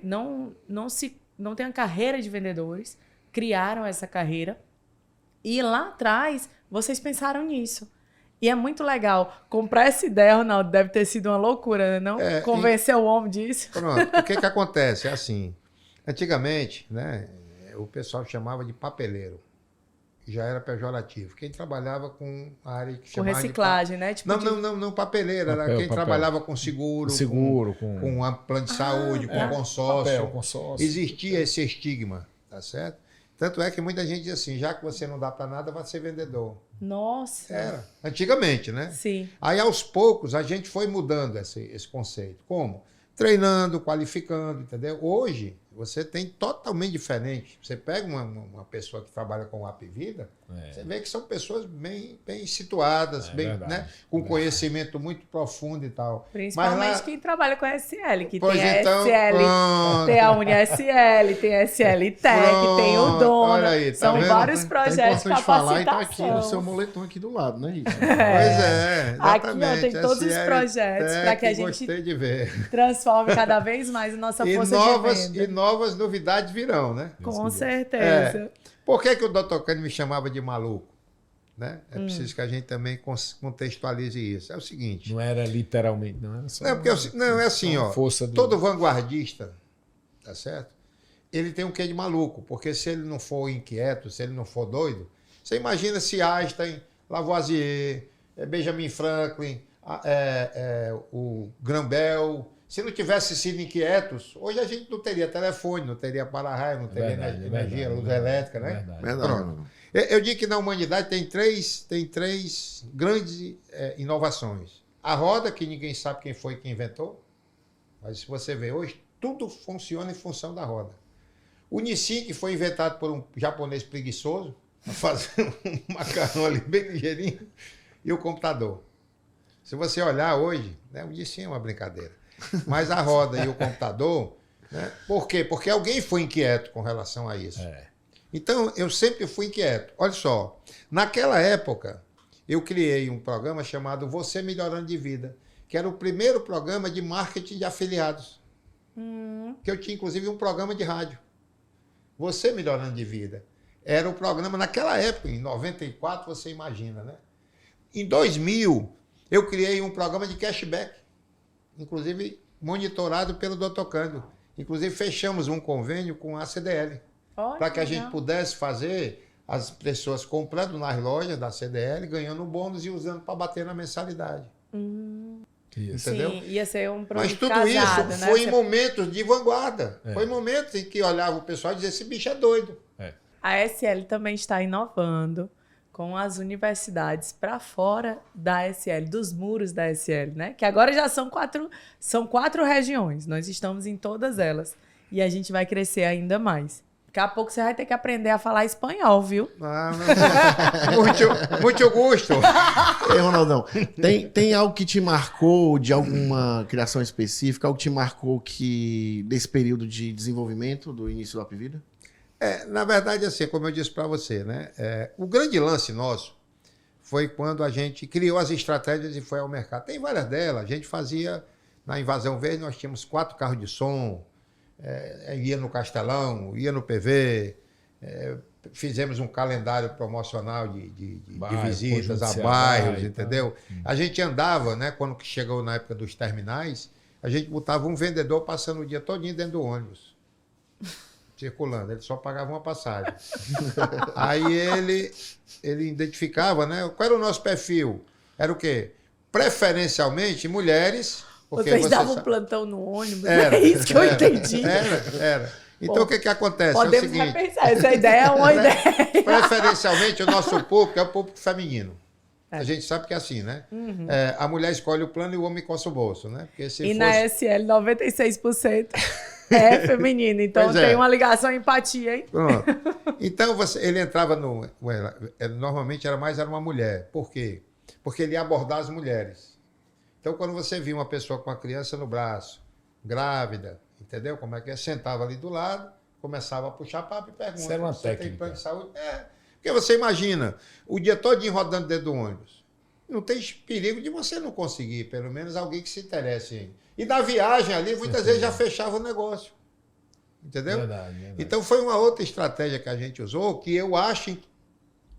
não têm a carreira de vendedores, criaram essa carreira. E lá atrás, vocês pensaram nisso. E é muito legal. Comprar essa ideia, Ronaldo, deve ter sido uma loucura, né? Não convencer o homem disso. Pronto. O que acontece? É assim, antigamente, né, o pessoal chamava de papeleiro. Já era pejorativo. Quem trabalhava com a área que chamava com reciclagem, né? Tipo não, papeleiro. Era quem trabalhava com seguro, com um plano de saúde, com consórcio. Consórcio. Existia esse estigma, tá certo? Tanto é que muita gente diz assim, já que você não dá para nada, vai ser vendedor. Nossa. Era. Antigamente, né? Sim. Aí, aos poucos, a gente foi mudando esse conceito. Como? Treinando, qualificando, entendeu? Hoje, você tem totalmente diferente. Você pega uma pessoa que trabalha com Apivida, você vê que são pessoas bem situadas, né? Com conhecimento muito profundo e tal. Principalmente quem trabalha com SL, que pois tem então, SL, tem a UniSL, tem a SL Tech, tem o Dona. Aí, tá são vendo? vários projetos de capacitação. Falar e tá aqui no seu moletom aqui do lado, né, Richard? Pois é, exatamente. Aqui ó, tem todos os projetos para que a gente gostei de ver. transforme cada vez mais a nossa força de venda. E novas novidades virão, né? Com certeza. Por que o Dr. Cândido me chamava de maluco? Né? É preciso que a gente também contextualize isso. É o seguinte... Não era literalmente, não era só... Não, é assim, ó. Todo vanguardista, tá certo? Ele tem um quê de maluco, porque se ele não for inquieto, se ele não for doido, você imagina se Einstein, Lavoisier, Benjamin Franklin, o Graham Bell... Se não tivesse sido inquietos, hoje a gente não teria telefone, não teria para-raio, não teria energia, luz elétrica, né? Verdade. Eu digo que na humanidade tem três grandes inovações. A roda, que ninguém sabe quem foi que inventou, mas se você vê hoje, tudo funciona em função da roda. O Nissin, que foi inventado por um japonês preguiçoso, para fazer um macarrão ali bem ligeirinho, e o computador. Se você olhar hoje, né, o Nissin é uma brincadeira. Mas a roda e o computador, né? Por quê? Porque alguém foi inquieto com relação a isso. Então, eu sempre fui inquieto. Olha só, naquela época, eu criei um programa chamado Você Melhorando de Vida, que era o primeiro programa de marketing de afiliados. Que eu tinha, inclusive, um programa de rádio. Você Melhorando de Vida. Era o programa, naquela época, em 94, você imagina, né? Em 2000, eu criei um programa de cashback. Inclusive monitorado pelo Dr. Cândido. Inclusive fechamos um convênio com a CDL para que a gente pudesse fazer as pessoas comprando nas lojas da CDL, ganhando bônus e usando para bater na mensalidade. Entendeu? Sim, ia ser um produto Mas tudo casado, isso né? foi em momentos de vanguarda. Foi em momentos em que olhava o pessoal e dizia, esse bicho é doido. A SL também está inovando com as universidades para fora da SL, dos muros da SL, né? Que agora já são quatro regiões. Nós estamos em todas elas. E a gente vai crescer ainda mais. Daqui a pouco você vai ter que aprender a falar espanhol, viu? Muito gosto. Ei, Ronaldão, tem algo que te marcou de alguma criação específica? Algo que te marcou desse período de desenvolvimento do início do Apivida? Na verdade, assim, como eu disse para você, né? O grande lance nosso foi quando a gente criou as estratégias e foi ao mercado. Tem várias delas. A gente fazia, na Invasão Verde, nós tínhamos 4 carros de som, ia no Castelão, ia no PV, Fizemos um calendário promocional de Bairro, visitas conjunto a Ceará bairros, e entendeu? A gente andava, né? Quando chegou na época dos terminais, a gente botava um vendedor passando o dia todinho dentro do ônibus, circulando. Ele só pagava uma passagem. Aí ele identificava, né? Qual era o nosso perfil? Era o quê? Preferencialmente mulheres. Porque Vocês davam sabe- plantão no ônibus, Era, é isso que eu entendi. Era. Então, Bom, o que acontece? Podemos é o seguinte, repensar, essa ideia é uma ideia. preferencialmente, o nosso público é o público feminino. É. A gente sabe que é assim, né? A mulher escolhe o plano e o homem coça o bolso, né? Porque se E fosse... na SL, 96% é feminino. Então Pois é. tem uma ligação, empatia, hein? Pronto. Então, ele entrava no... Normalmente era uma mulher. Por quê? Porque ele ia abordar as mulheres. Então, quando você via uma pessoa com a criança no braço, grávida, entendeu? Como é que é? Sentava ali do lado, começava a puxar papo e pergunta. Isso era uma "Você tem técnica. plano de saúde?" Porque você imagina, o dia todo rodando dentro do ônibus. Não tem perigo de você não conseguir, pelo menos alguém que se interesse em. E na viagem ali, muitas vezes já fechava o negócio. Entendeu? Verdade. Então foi uma outra estratégia que a gente usou, que eu acho,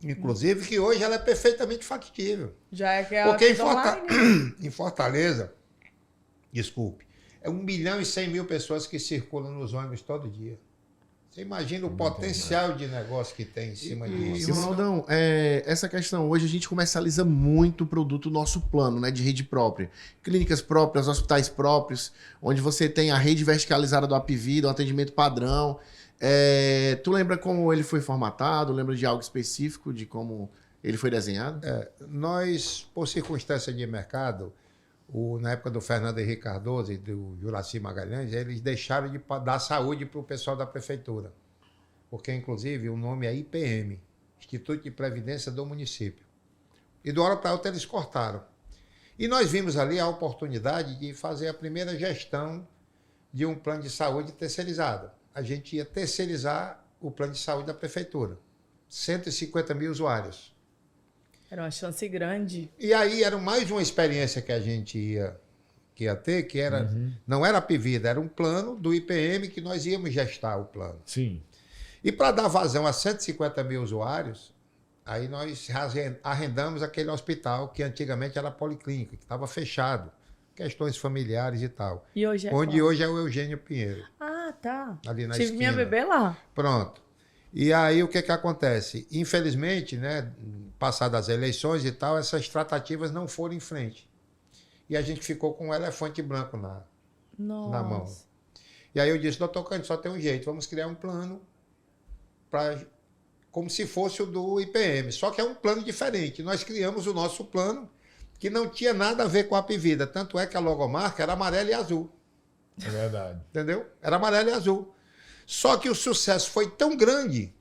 inclusive, que hoje ela é perfeitamente factível. Já é que é Porque a online. em Fortaleza, desculpe, é 1.100.000 pessoas que circulam nos ônibus todo dia. Você imagina o potencial de negócio que tem em cima E, disso. Ronaldão, essa questão, hoje a gente comercializa muito o produto nosso plano, né, de rede própria. Clínicas próprias, hospitais próprios, onde você tem a rede verticalizada do Apvida, um atendimento padrão. Tu lembra como ele foi formatado? Lembra de algo específico, de como ele foi desenhado? Nós, por circunstância de mercado, na época do Fernando Henrique Cardoso e do Juraci Magalhães, eles deixaram de dar saúde para o pessoal da prefeitura. Porque, inclusive, o nome é IPM, Instituto de Previdência do Município. E de uma hora para outra eles cortaram. E nós vimos ali a oportunidade de fazer a primeira gestão de um plano de saúde terceirizado. A gente ia terceirizar o plano de saúde da prefeitura. 150 mil usuários. Era uma chance grande. E aí era mais uma experiência que a gente ia ter, que era, não era a Apvida, era um plano do IPM que nós íamos gestar o plano. Sim. E para dar vazão a 150 mil usuários, aí nós arrendamos aquele hospital que antigamente era policlínica, que estava fechado, questões familiares e tal. E hoje é Onde qual? hoje é o Eugênio Pinheiro, Ah, tá. ali na Tive esquina. minha bebê lá. Pronto. E aí o que acontece? Infelizmente, né, passadas as eleições e tal, essas tratativas não foram em frente. E a gente ficou com um elefante branco na mão. Nossa. E aí eu disse, doutor Cândido, só tem um jeito, vamos criar um plano como se fosse o do IPM, só que é um plano diferente. Nós criamos o nosso plano, que não tinha nada a ver com a Apvida, tanto é que a logomarca era amarela e azul. É verdade. Entendeu? Era amarelo e azul. Só que o sucesso foi tão grande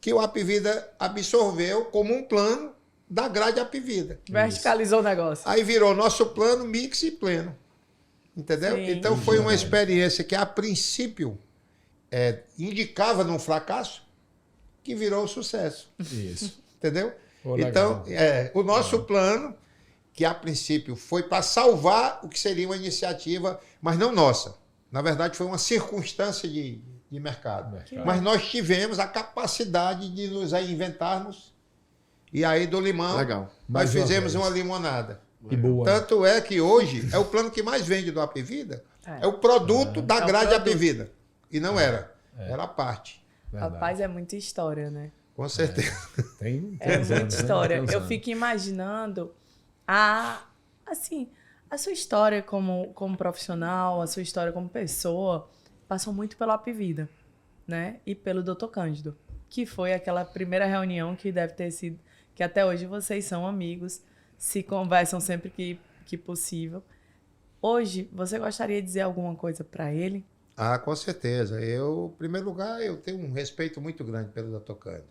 que o Apvida absorveu como um plano da grade Apvida. Verticalizou o negócio. Aí virou nosso plano mix e pleno. Entendeu? Sim. Então foi uma experiência que a princípio indicava num fracasso que virou sucesso. Isso. Entendeu? Pô, Então, legal. o nosso plano, que a princípio foi para salvar o que seria uma iniciativa, mas não nossa. Na verdade, foi uma circunstância de mercado. Mas nós tivemos a capacidade de nos reinventarmos. E aí, do limão, Legal. nós Mais uma fizemos vez. uma limonada. Que boa. Tanto é que hoje é o plano que mais vende do Apvida. É o produto da É o grade produto. Apvida. E não era. Era a parte. Verdade. Rapaz, é muita história, né? Com certeza. Tem É uns muita anos, né? história. Tem uns Eu anos. fico imaginando a sua história como profissional, a sua história como pessoa, passou muito pela Apvida, né? E pelo Dr. Cândido, que foi aquela primeira reunião que deve ter sido, que até hoje vocês são amigos, se conversam sempre que possível. Hoje, você gostaria de dizer alguma coisa para ele? Ah, com certeza. Eu, em primeiro lugar, eu tenho um respeito muito grande pelo Dr. Cândido.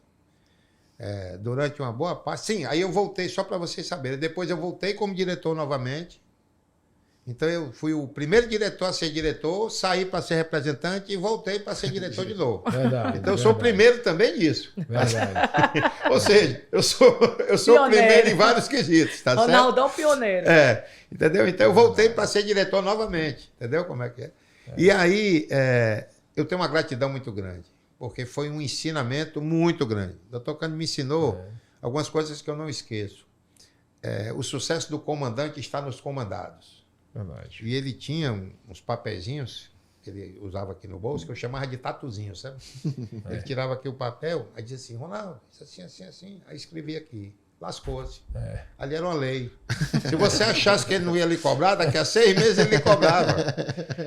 Durante uma boa parte... Sim, aí eu voltei, só para vocês saberem. Depois eu voltei como diretor novamente. Então eu fui o primeiro diretor a ser diretor, saí para ser representante e voltei para ser diretor de novo. Verdade. Então eu sou o verdade. primeiro também disso. Verdade. Ou seja, eu sou o Pioneiro. primeiro em vários quesitos, tá certo? Ronaldão pioneiro. Entendeu? Então eu voltei para ser diretor novamente, entendeu como é que é? E aí eu tenho uma gratidão muito grande, porque foi um ensinamento muito grande. O Dr. Cândido me ensinou algumas coisas que eu não esqueço. O sucesso do comandante está nos comandados. Verdade. E ele tinha uns papeizinhos que ele usava aqui no bolso, que eu chamava de tatuzinho, sabe? Ele tirava aqui o papel, aí dizia assim, Ronaldo, isso assim, assim, assim. Aí escrevia aqui. Lascou-se. Ali era uma lei. Se você achasse que ele não ia lhe cobrar, daqui a 6 meses ele lhe cobrava.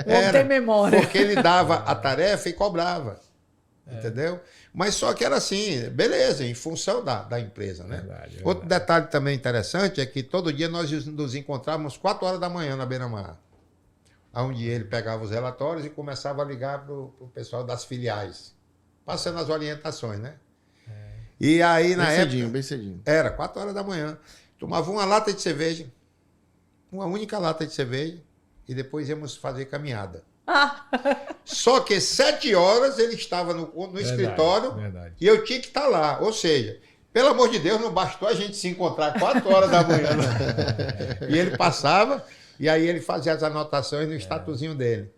Não tem memória. Porque ele dava a tarefa e cobrava. Entendeu? Mas só que era assim, beleza, em função da empresa, né? Verdade. Outro detalhe também interessante é que todo dia nós nos encontrávamos 4 horas da manhã na beira-mar. Onde ele pegava os relatórios e começava a ligar para o pessoal das filiais, passando as orientações, né? E aí, na época... Bem cedinho. Era, 4 horas da manhã. Tomava uma lata de cerveja, uma única lata de cerveja, e depois íamos fazer caminhada. Só que 7 horas ele estava no escritório e eu tinha que estar lá. Ou seja, pelo amor de Deus, não bastou a gente se encontrar 4 horas da manhã. E ele passava, e aí ele fazia as anotações no estatuzinho dele.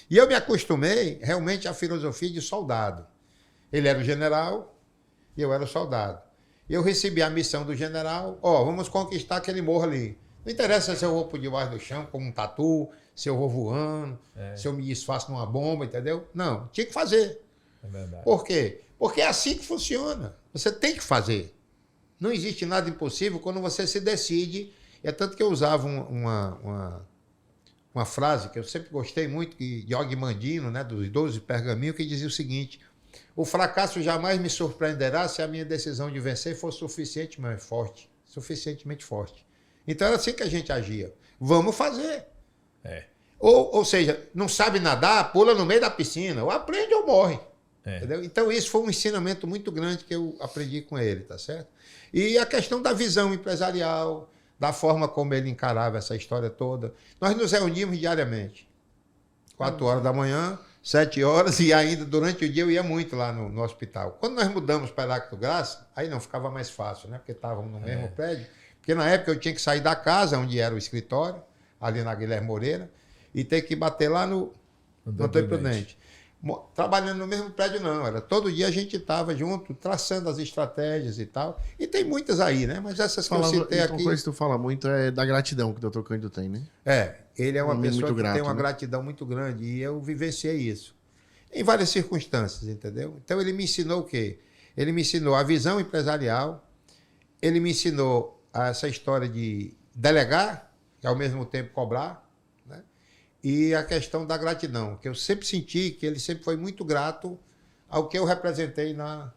E eu me acostumei realmente à filosofia de soldado. Ele era o general... E eu era soldado. Eu recebi a missão do general, vamos conquistar aquele morro ali. Não interessa se eu vou por debaixo do chão, como um tatu, se eu vou voando, se eu me desfaço numa bomba, entendeu? Não, tinha que fazer. É verdade. Por quê? Porque é assim que funciona. Você tem que fazer. Não existe nada impossível quando você se decide. É tanto que eu usava uma frase que eu sempre gostei muito, de Og Mandino, né, dos 12 pergaminhos, que dizia o seguinte... O fracasso jamais me surpreenderá se a minha decisão de vencer for suficientemente forte. Então era assim que a gente agia. Vamos fazer. Ou seja, não sabe nadar, pula no meio da piscina. Ou aprende ou morre. Entendeu? Então isso foi um ensinamento muito grande que eu aprendi com ele, tá certo? E a questão da visão empresarial, da forma como ele encarava essa história toda. Nós nos reuníamos diariamente. 4 horas da manhã... 7 horas, e ainda durante o dia eu ia muito lá no hospital. Quando nós mudamos para Heráclito Graça, aí não, ficava mais fácil, né? Porque estávamos no mesmo prédio. Porque na época eu tinha que sair da casa, onde era o escritório, ali na Guilherme Moreira, e ter que bater lá no Antônio Prudente. Trabalhando no mesmo prédio, não. Era todo dia a gente estava junto, traçando as estratégias e tal. E tem muitas aí, né? Mas essas que eu citei aqui... Uma coisa que tu fala muito é da gratidão que o Dr. Cândido tem, né? Ele é uma pessoa muito que grato, tem uma né? gratidão muito grande. E eu vivenciei isso. Em várias circunstâncias, entendeu? Então ele me ensinou o quê? Ele me ensinou a visão empresarial, ele me ensinou essa história de delegar e ao mesmo tempo cobrar, né? E a questão da gratidão, que eu sempre senti que ele sempre foi muito grato ao que eu representei na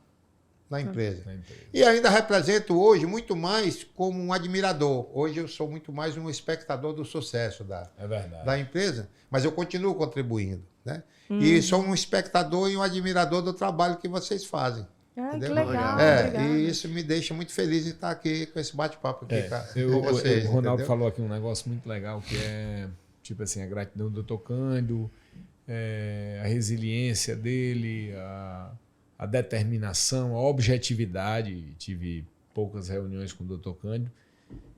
empresa. E ainda represento hoje muito mais como um admirador. Hoje eu sou muito mais um espectador do sucesso da empresa, mas eu continuo contribuindo, né? E sou um espectador e um admirador do trabalho que vocês fazem. Que legal, e isso me deixa muito feliz de estar aqui com esse bate-papo aqui com vocês. O Ronaldo entendeu? falou aqui um negócio muito legal, que é tipo assim, a gratidão do Dr. Cândido, a resiliência dele, a determinação, a objetividade. Tive poucas reuniões com o Dr. Cândido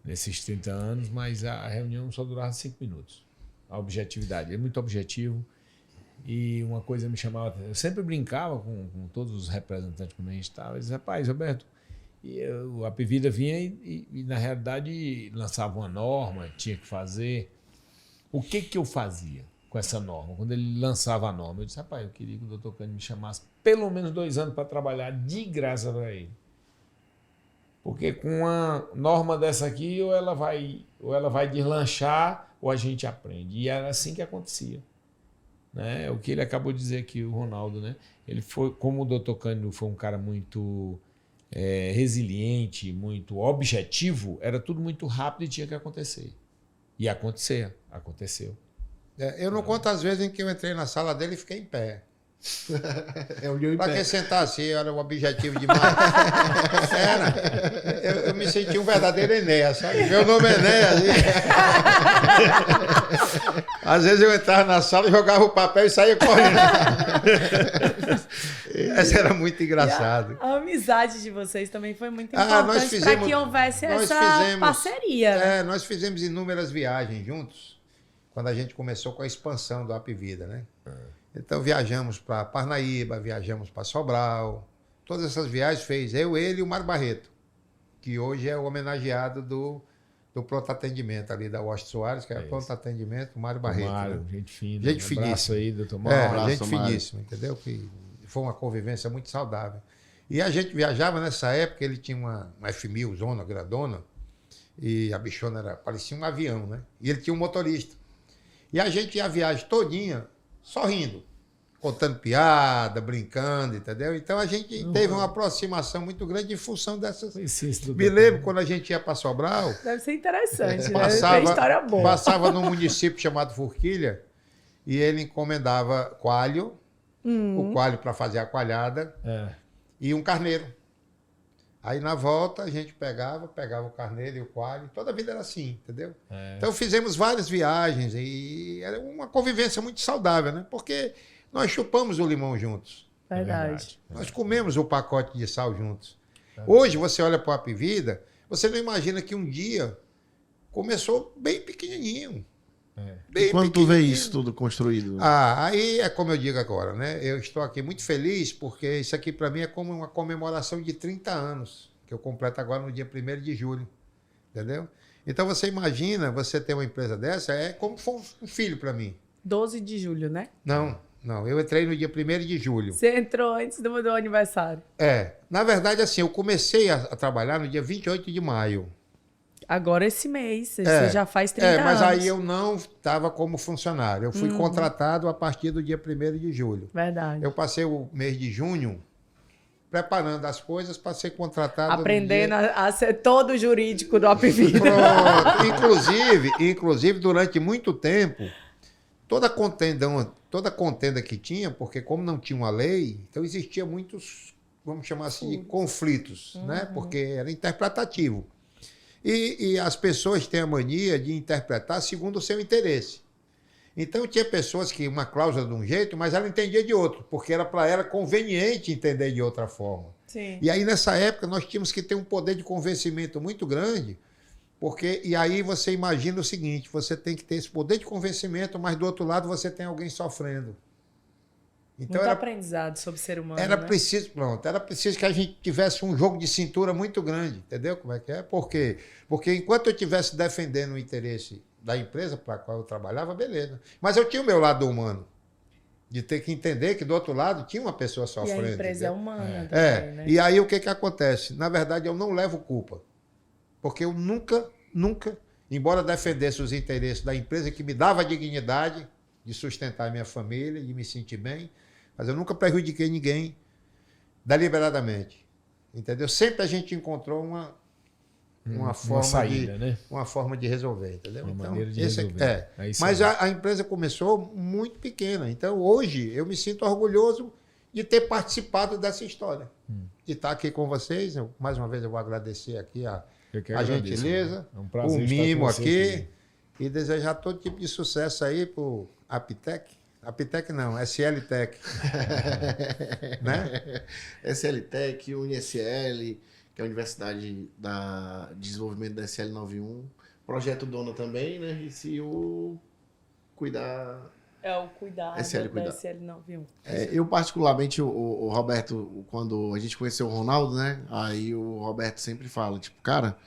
nesses 30 anos, mas a reunião só durava 5 minutos. A objetividade, ele é muito objetivo. E uma coisa me chamava... Eu sempre brincava com todos os representantes quando a gente estava. Eu dizia, rapaz, Roberto, a Apvida vinha e, na realidade, lançava uma norma, tinha que fazer. O que eu fazia com essa norma? Quando ele lançava a norma, eu disse, rapaz, eu queria que o Dr. Cândido me chamasse pelo menos 2 anos para trabalhar de graça para ele. Porque com uma norma dessa aqui, ou ela vai deslanchar, ou a gente aprende. E era assim que acontecia. Né? O que ele acabou de dizer aqui, o Ronaldo, né? Ele foi, como o Dr. Cândido foi um cara muito resiliente, muito objetivo, era tudo muito rápido e tinha que acontecer. E aconteceu. Eu não conto as vezes em que eu entrei na sala dele e fiquei em pé. Para que sentar assim, era um objetivo demais. Eu me senti um verdadeiro Enéas, sabe? Meu nome é Enéas. Às vezes eu entrava na sala, jogava o papel e saía correndo. Essa era muito engraçado. A amizade de vocês também foi muito importante para que houvesse essa parceria. Nós fizemos inúmeras viagens juntos, quando a gente começou com a expansão do Apvida, né? Então viajamos para Parnaíba, viajamos para Sobral. Todas essas viagens fez eu, ele e o Mário Barreto, que hoje é o homenageado do pronto atendimento ali da Washington Soares, que é pronto atendimento, o Mário Barreto. Mário, né? gente fina. Gente Um abraço finíssima. aí, doutor Mário. Gente finíssima, entendeu? Que foi uma convivência muito saudável. E a gente viajava nessa época, ele tinha uma F1000 zona grandona, e a bichona parecia um avião, né? E ele tinha um motorista. E a gente ia a viagem todinha só rindo, contando piada, brincando, entendeu? Então a gente teve uma aproximação muito grande em função dessas. Me lembro quando a gente ia para Sobral. Deve ser interessante, né? Tem história boa. Passava num município chamado Forquilha e ele encomendava coalho, o coalho para fazer a coalhada e um carneiro. Aí na volta a gente pegava o carneiro e o coalho, toda a vida era assim, entendeu? Então fizemos várias viagens e era uma convivência muito saudável, né? Porque nós chupamos o limão juntos. Verdade. Nós comemos o pacote de sal juntos. Hoje você olha para o Apivida, você não imagina que um dia começou bem pequenininho. E quando tu vê isso tudo construído? Aí é como eu digo agora, né? Eu estou aqui muito feliz porque isso aqui para mim é como uma comemoração de 30 anos, que eu completo agora no dia 1º de julho, entendeu? Então você imagina, você ter uma empresa dessa, é como foi um filho para mim. 12 de julho, né? Não, eu entrei no dia 1º de julho. Você entrou antes do aniversário. Na verdade assim, eu comecei a trabalhar no dia 28 de maio. Agora esse mês, você já faz 30 anos. Mas aí eu não estava como funcionário. Eu fui contratado a partir do dia 1º de julho. Verdade. Eu passei o mês de junho preparando as coisas para ser contratado. Aprendendo a ser todo o jurídico do Apivida. Pronto. Inclusive, durante muito tempo, toda contenda que tinha, porque como não tinha uma lei, então existia muitos, vamos chamar assim, de conflitos, né? Porque era interpretativo. E as pessoas têm a mania de interpretar segundo o seu interesse. Então tinha pessoas que uma cláusula de um jeito, mas ela entendia de outro, porque era para ela conveniente entender de outra forma. Sim. E aí nessa época nós tínhamos que ter um poder de convencimento muito grande, e aí você imagina o seguinte, você tem que ter esse poder de convencimento, mas do outro lado você tem alguém sofrendo. Então muito aprendizado sobre o ser humano. Era preciso que a gente tivesse um jogo de cintura muito grande, entendeu como é que é? Por quê? Porque enquanto eu estivesse defendendo o interesse da empresa para a qual eu trabalhava, beleza. Mas eu tinha o meu lado humano, de ter que entender que do outro lado tinha uma pessoa sofrendo. E a empresa entendeu? é humana também, né? E aí o que acontece? Na verdade, eu não levo culpa. Porque eu nunca, embora defendesse os interesses da empresa que me dava a dignidade de sustentar a minha família, de me sentir bem, mas eu nunca prejudiquei ninguém deliberadamente. Entendeu? Sempre a gente encontrou uma forma saída, né? Uma forma de resolver, entendeu? Uma então, maneira de resolver. É isso mas aí. a empresa começou muito pequena. Então, hoje, eu me sinto orgulhoso de ter participado dessa história. De estar aqui com vocês. Mais uma vez, eu vou agradecer aqui a gentileza, é um prazer o estar com mimo você aqui. E desejar todo tipo de sucesso aí para o Aptec. Aptec não, SLTech. Né? SLTech, UniSL, que é a Universidade de Desenvolvimento da SL91. Projeto Dona também, né? E se o cuidar... É o cuidado SL da SL91. Eu, particularmente, o Roberto, quando a gente conheceu o Ronaldo, né? Aí o Roberto sempre fala, tipo, cara,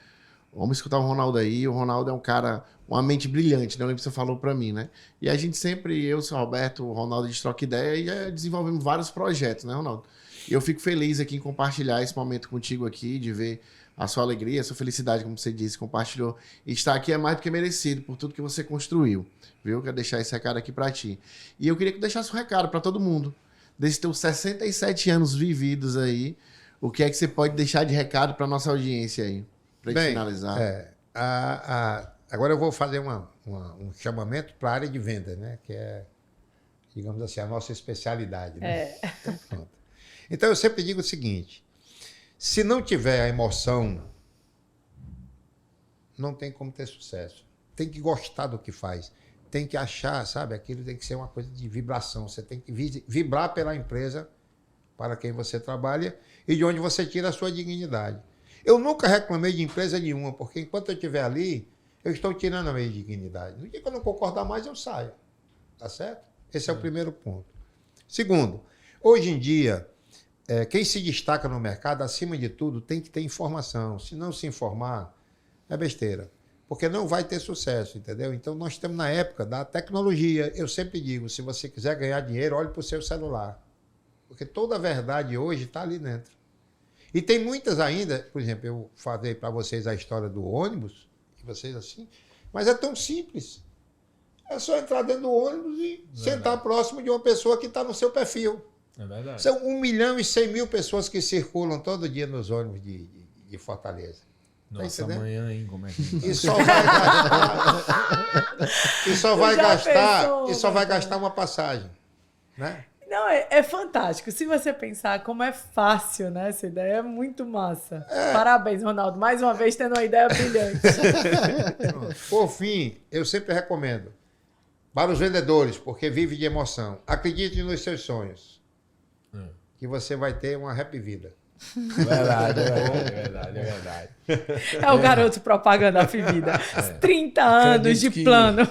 vamos escutar o Ronaldo aí. O Ronaldo é um cara, uma mente brilhante, né? Eu lembro que você falou pra mim, né? E a gente sempre, eu, o Roberto, o Ronaldo, a gente troca ideia e já desenvolvemos vários projetos, né, Ronaldo? E eu fico feliz aqui em compartilhar esse momento contigo aqui, de ver a sua alegria, a sua felicidade, como você disse, compartilhou. E estar aqui é mais do que merecido por tudo que você construiu, viu? Quero deixar esse recado aqui pra ti. E eu queria que deixasse um recado pra todo mundo. Desses teus 67 anos vividos aí, o que é que você pode deixar de recado pra nossa audiência aí? Pra gente finalizar. Agora eu vou fazer um chamamento para a área de venda, né? Que é, digamos assim, a nossa especialidade. Né? Então, pronto. Então eu sempre digo o seguinte, se não tiver a emoção, não tem como ter sucesso. Tem que gostar do que faz. Tem que achar, sabe? Aquilo tem que ser uma coisa de vibração. Você tem que vibrar pela empresa para quem você trabalha e de onde você tira a sua dignidade. Eu nunca reclamei de empresa nenhuma, porque enquanto eu estiver ali, eu estou tirando a minha dignidade. No dia que eu não concordar mais, eu saio. Tá certo? Esse é o primeiro ponto. Segundo, hoje em dia, quem se destaca no mercado, acima de tudo, tem que ter informação. Se não se informar, é besteira. Porque não vai ter sucesso, entendeu? Então, nós estamos na época da tecnologia. Eu sempre digo, se você quiser ganhar dinheiro, olhe para o seu celular. Porque toda a verdade hoje está ali dentro. E tem muitas ainda, por exemplo, eu falei para vocês a história do ônibus, e vocês assim, mas é tão simples. É só entrar dentro do ônibus e sentar próximo de uma pessoa que está no seu perfil. É verdade. São 1.100.000 pessoas que circulam todo dia nos ônibus de Fortaleza. Nossa, amanhã, hein? Como é que E só vai gastar uma passagem, né? Não, é fantástico. Se você pensar como é fácil, né? Essa ideia é muito massa. Parabéns, Ronaldo. Mais uma vez tendo uma ideia brilhante. Por fim, eu sempre recomendo para os vendedores, porque vive de emoção, acredite nos seus sonhos, que você vai ter uma happy vida. Verdade. É o garoto propaganda da vida. 30 anos de plano.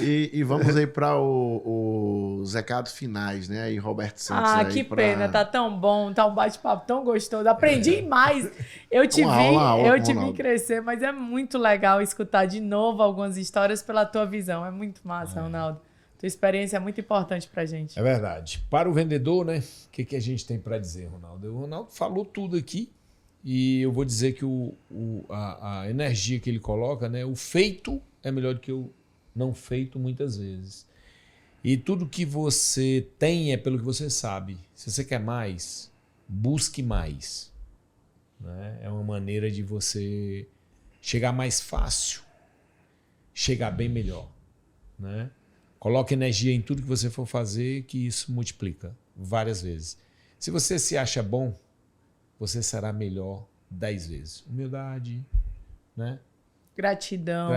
E vamos aí para os recados finais, né? Aí, Roberto Santos. Ah, que pena, tá tão bom, tá um bate-papo tão gostoso. Aprendi mais. Eu te vi crescer, mas é muito legal escutar de novo algumas histórias pela tua visão. É muito massa, Ronaldo. Tua experiência é muito importante pra gente. É verdade. Para o vendedor, né? O que a gente tem para dizer, Ronaldo? O Ronaldo falou tudo aqui e eu vou dizer que a energia que ele coloca, né? O feito é melhor do que o não feito muitas vezes. E tudo que você tem é pelo que você sabe. Se você quer mais, busque mais. Né? É uma maneira de você chegar mais fácil, chegar bem melhor. Né? Coloque energia em tudo que você for fazer, que isso multiplica várias vezes. Se você se acha bom, você será melhor 10 vezes. Humildade, né? Gratidão.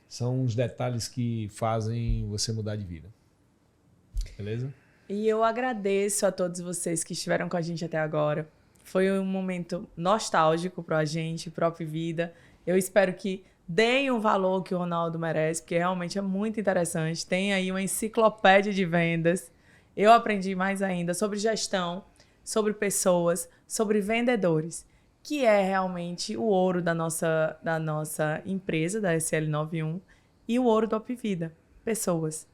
São os detalhes que fazem você mudar de vida. Beleza? E eu agradeço a todos vocês que estiveram com a gente até agora. Foi um momento nostálgico pra gente, própria vida. Eu espero que deem o valor que o Ronaldo merece, porque realmente é muito interessante. Tem aí uma enciclopédia de vendas. Eu aprendi mais ainda sobre gestão, sobre pessoas, sobre vendedores, que é realmente o ouro da nossa empresa, da SL91, e o ouro do Opvida, pessoas.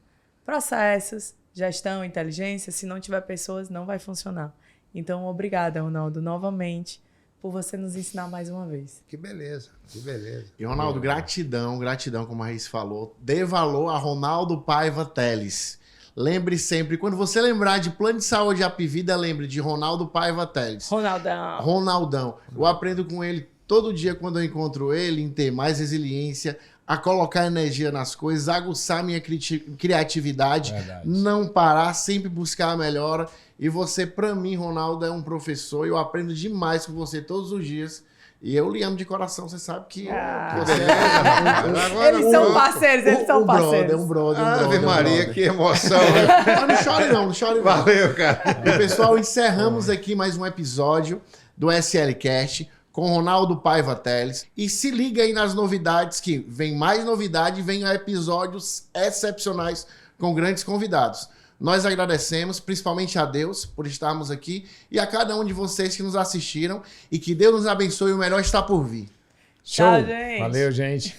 Processos, gestão, inteligência, se não tiver pessoas, não vai funcionar. Então, obrigada, Ronaldo, novamente, por você nos ensinar mais uma vez. Que beleza, que beleza. E, Ronaldo, gratidão, como a Raíssa falou. Dê valor a Ronaldo Paiva Teles. Lembre sempre, quando você lembrar de plano de saúde Apvida, lembre de Ronaldo Paiva Teles. Ronaldão. Eu aprendo com ele todo dia quando eu encontro ele, em ter mais resiliência, a colocar energia nas coisas, aguçar minha criatividade, não parar, sempre buscar a melhora. E você, pra mim, Ronaldo, é um professor. Eu aprendo demais com você todos os dias. E eu lhe amo de coração, você sabe que você eles são parceiros, É um brother. Ave Maria, que emoção. Mas não chore não. Valeu, cara. E, pessoal, encerramos aqui mais um episódio do SLCast com Ronaldo Paiva Teles. E se liga aí nas novidades, que vem mais novidade, vem episódios excepcionais com grandes convidados. Nós agradecemos, principalmente a Deus, por estarmos aqui e a cada um de vocês que nos assistiram e que Deus nos abençoe, o melhor está por vir. Show! Tchau, gente. Valeu, gente.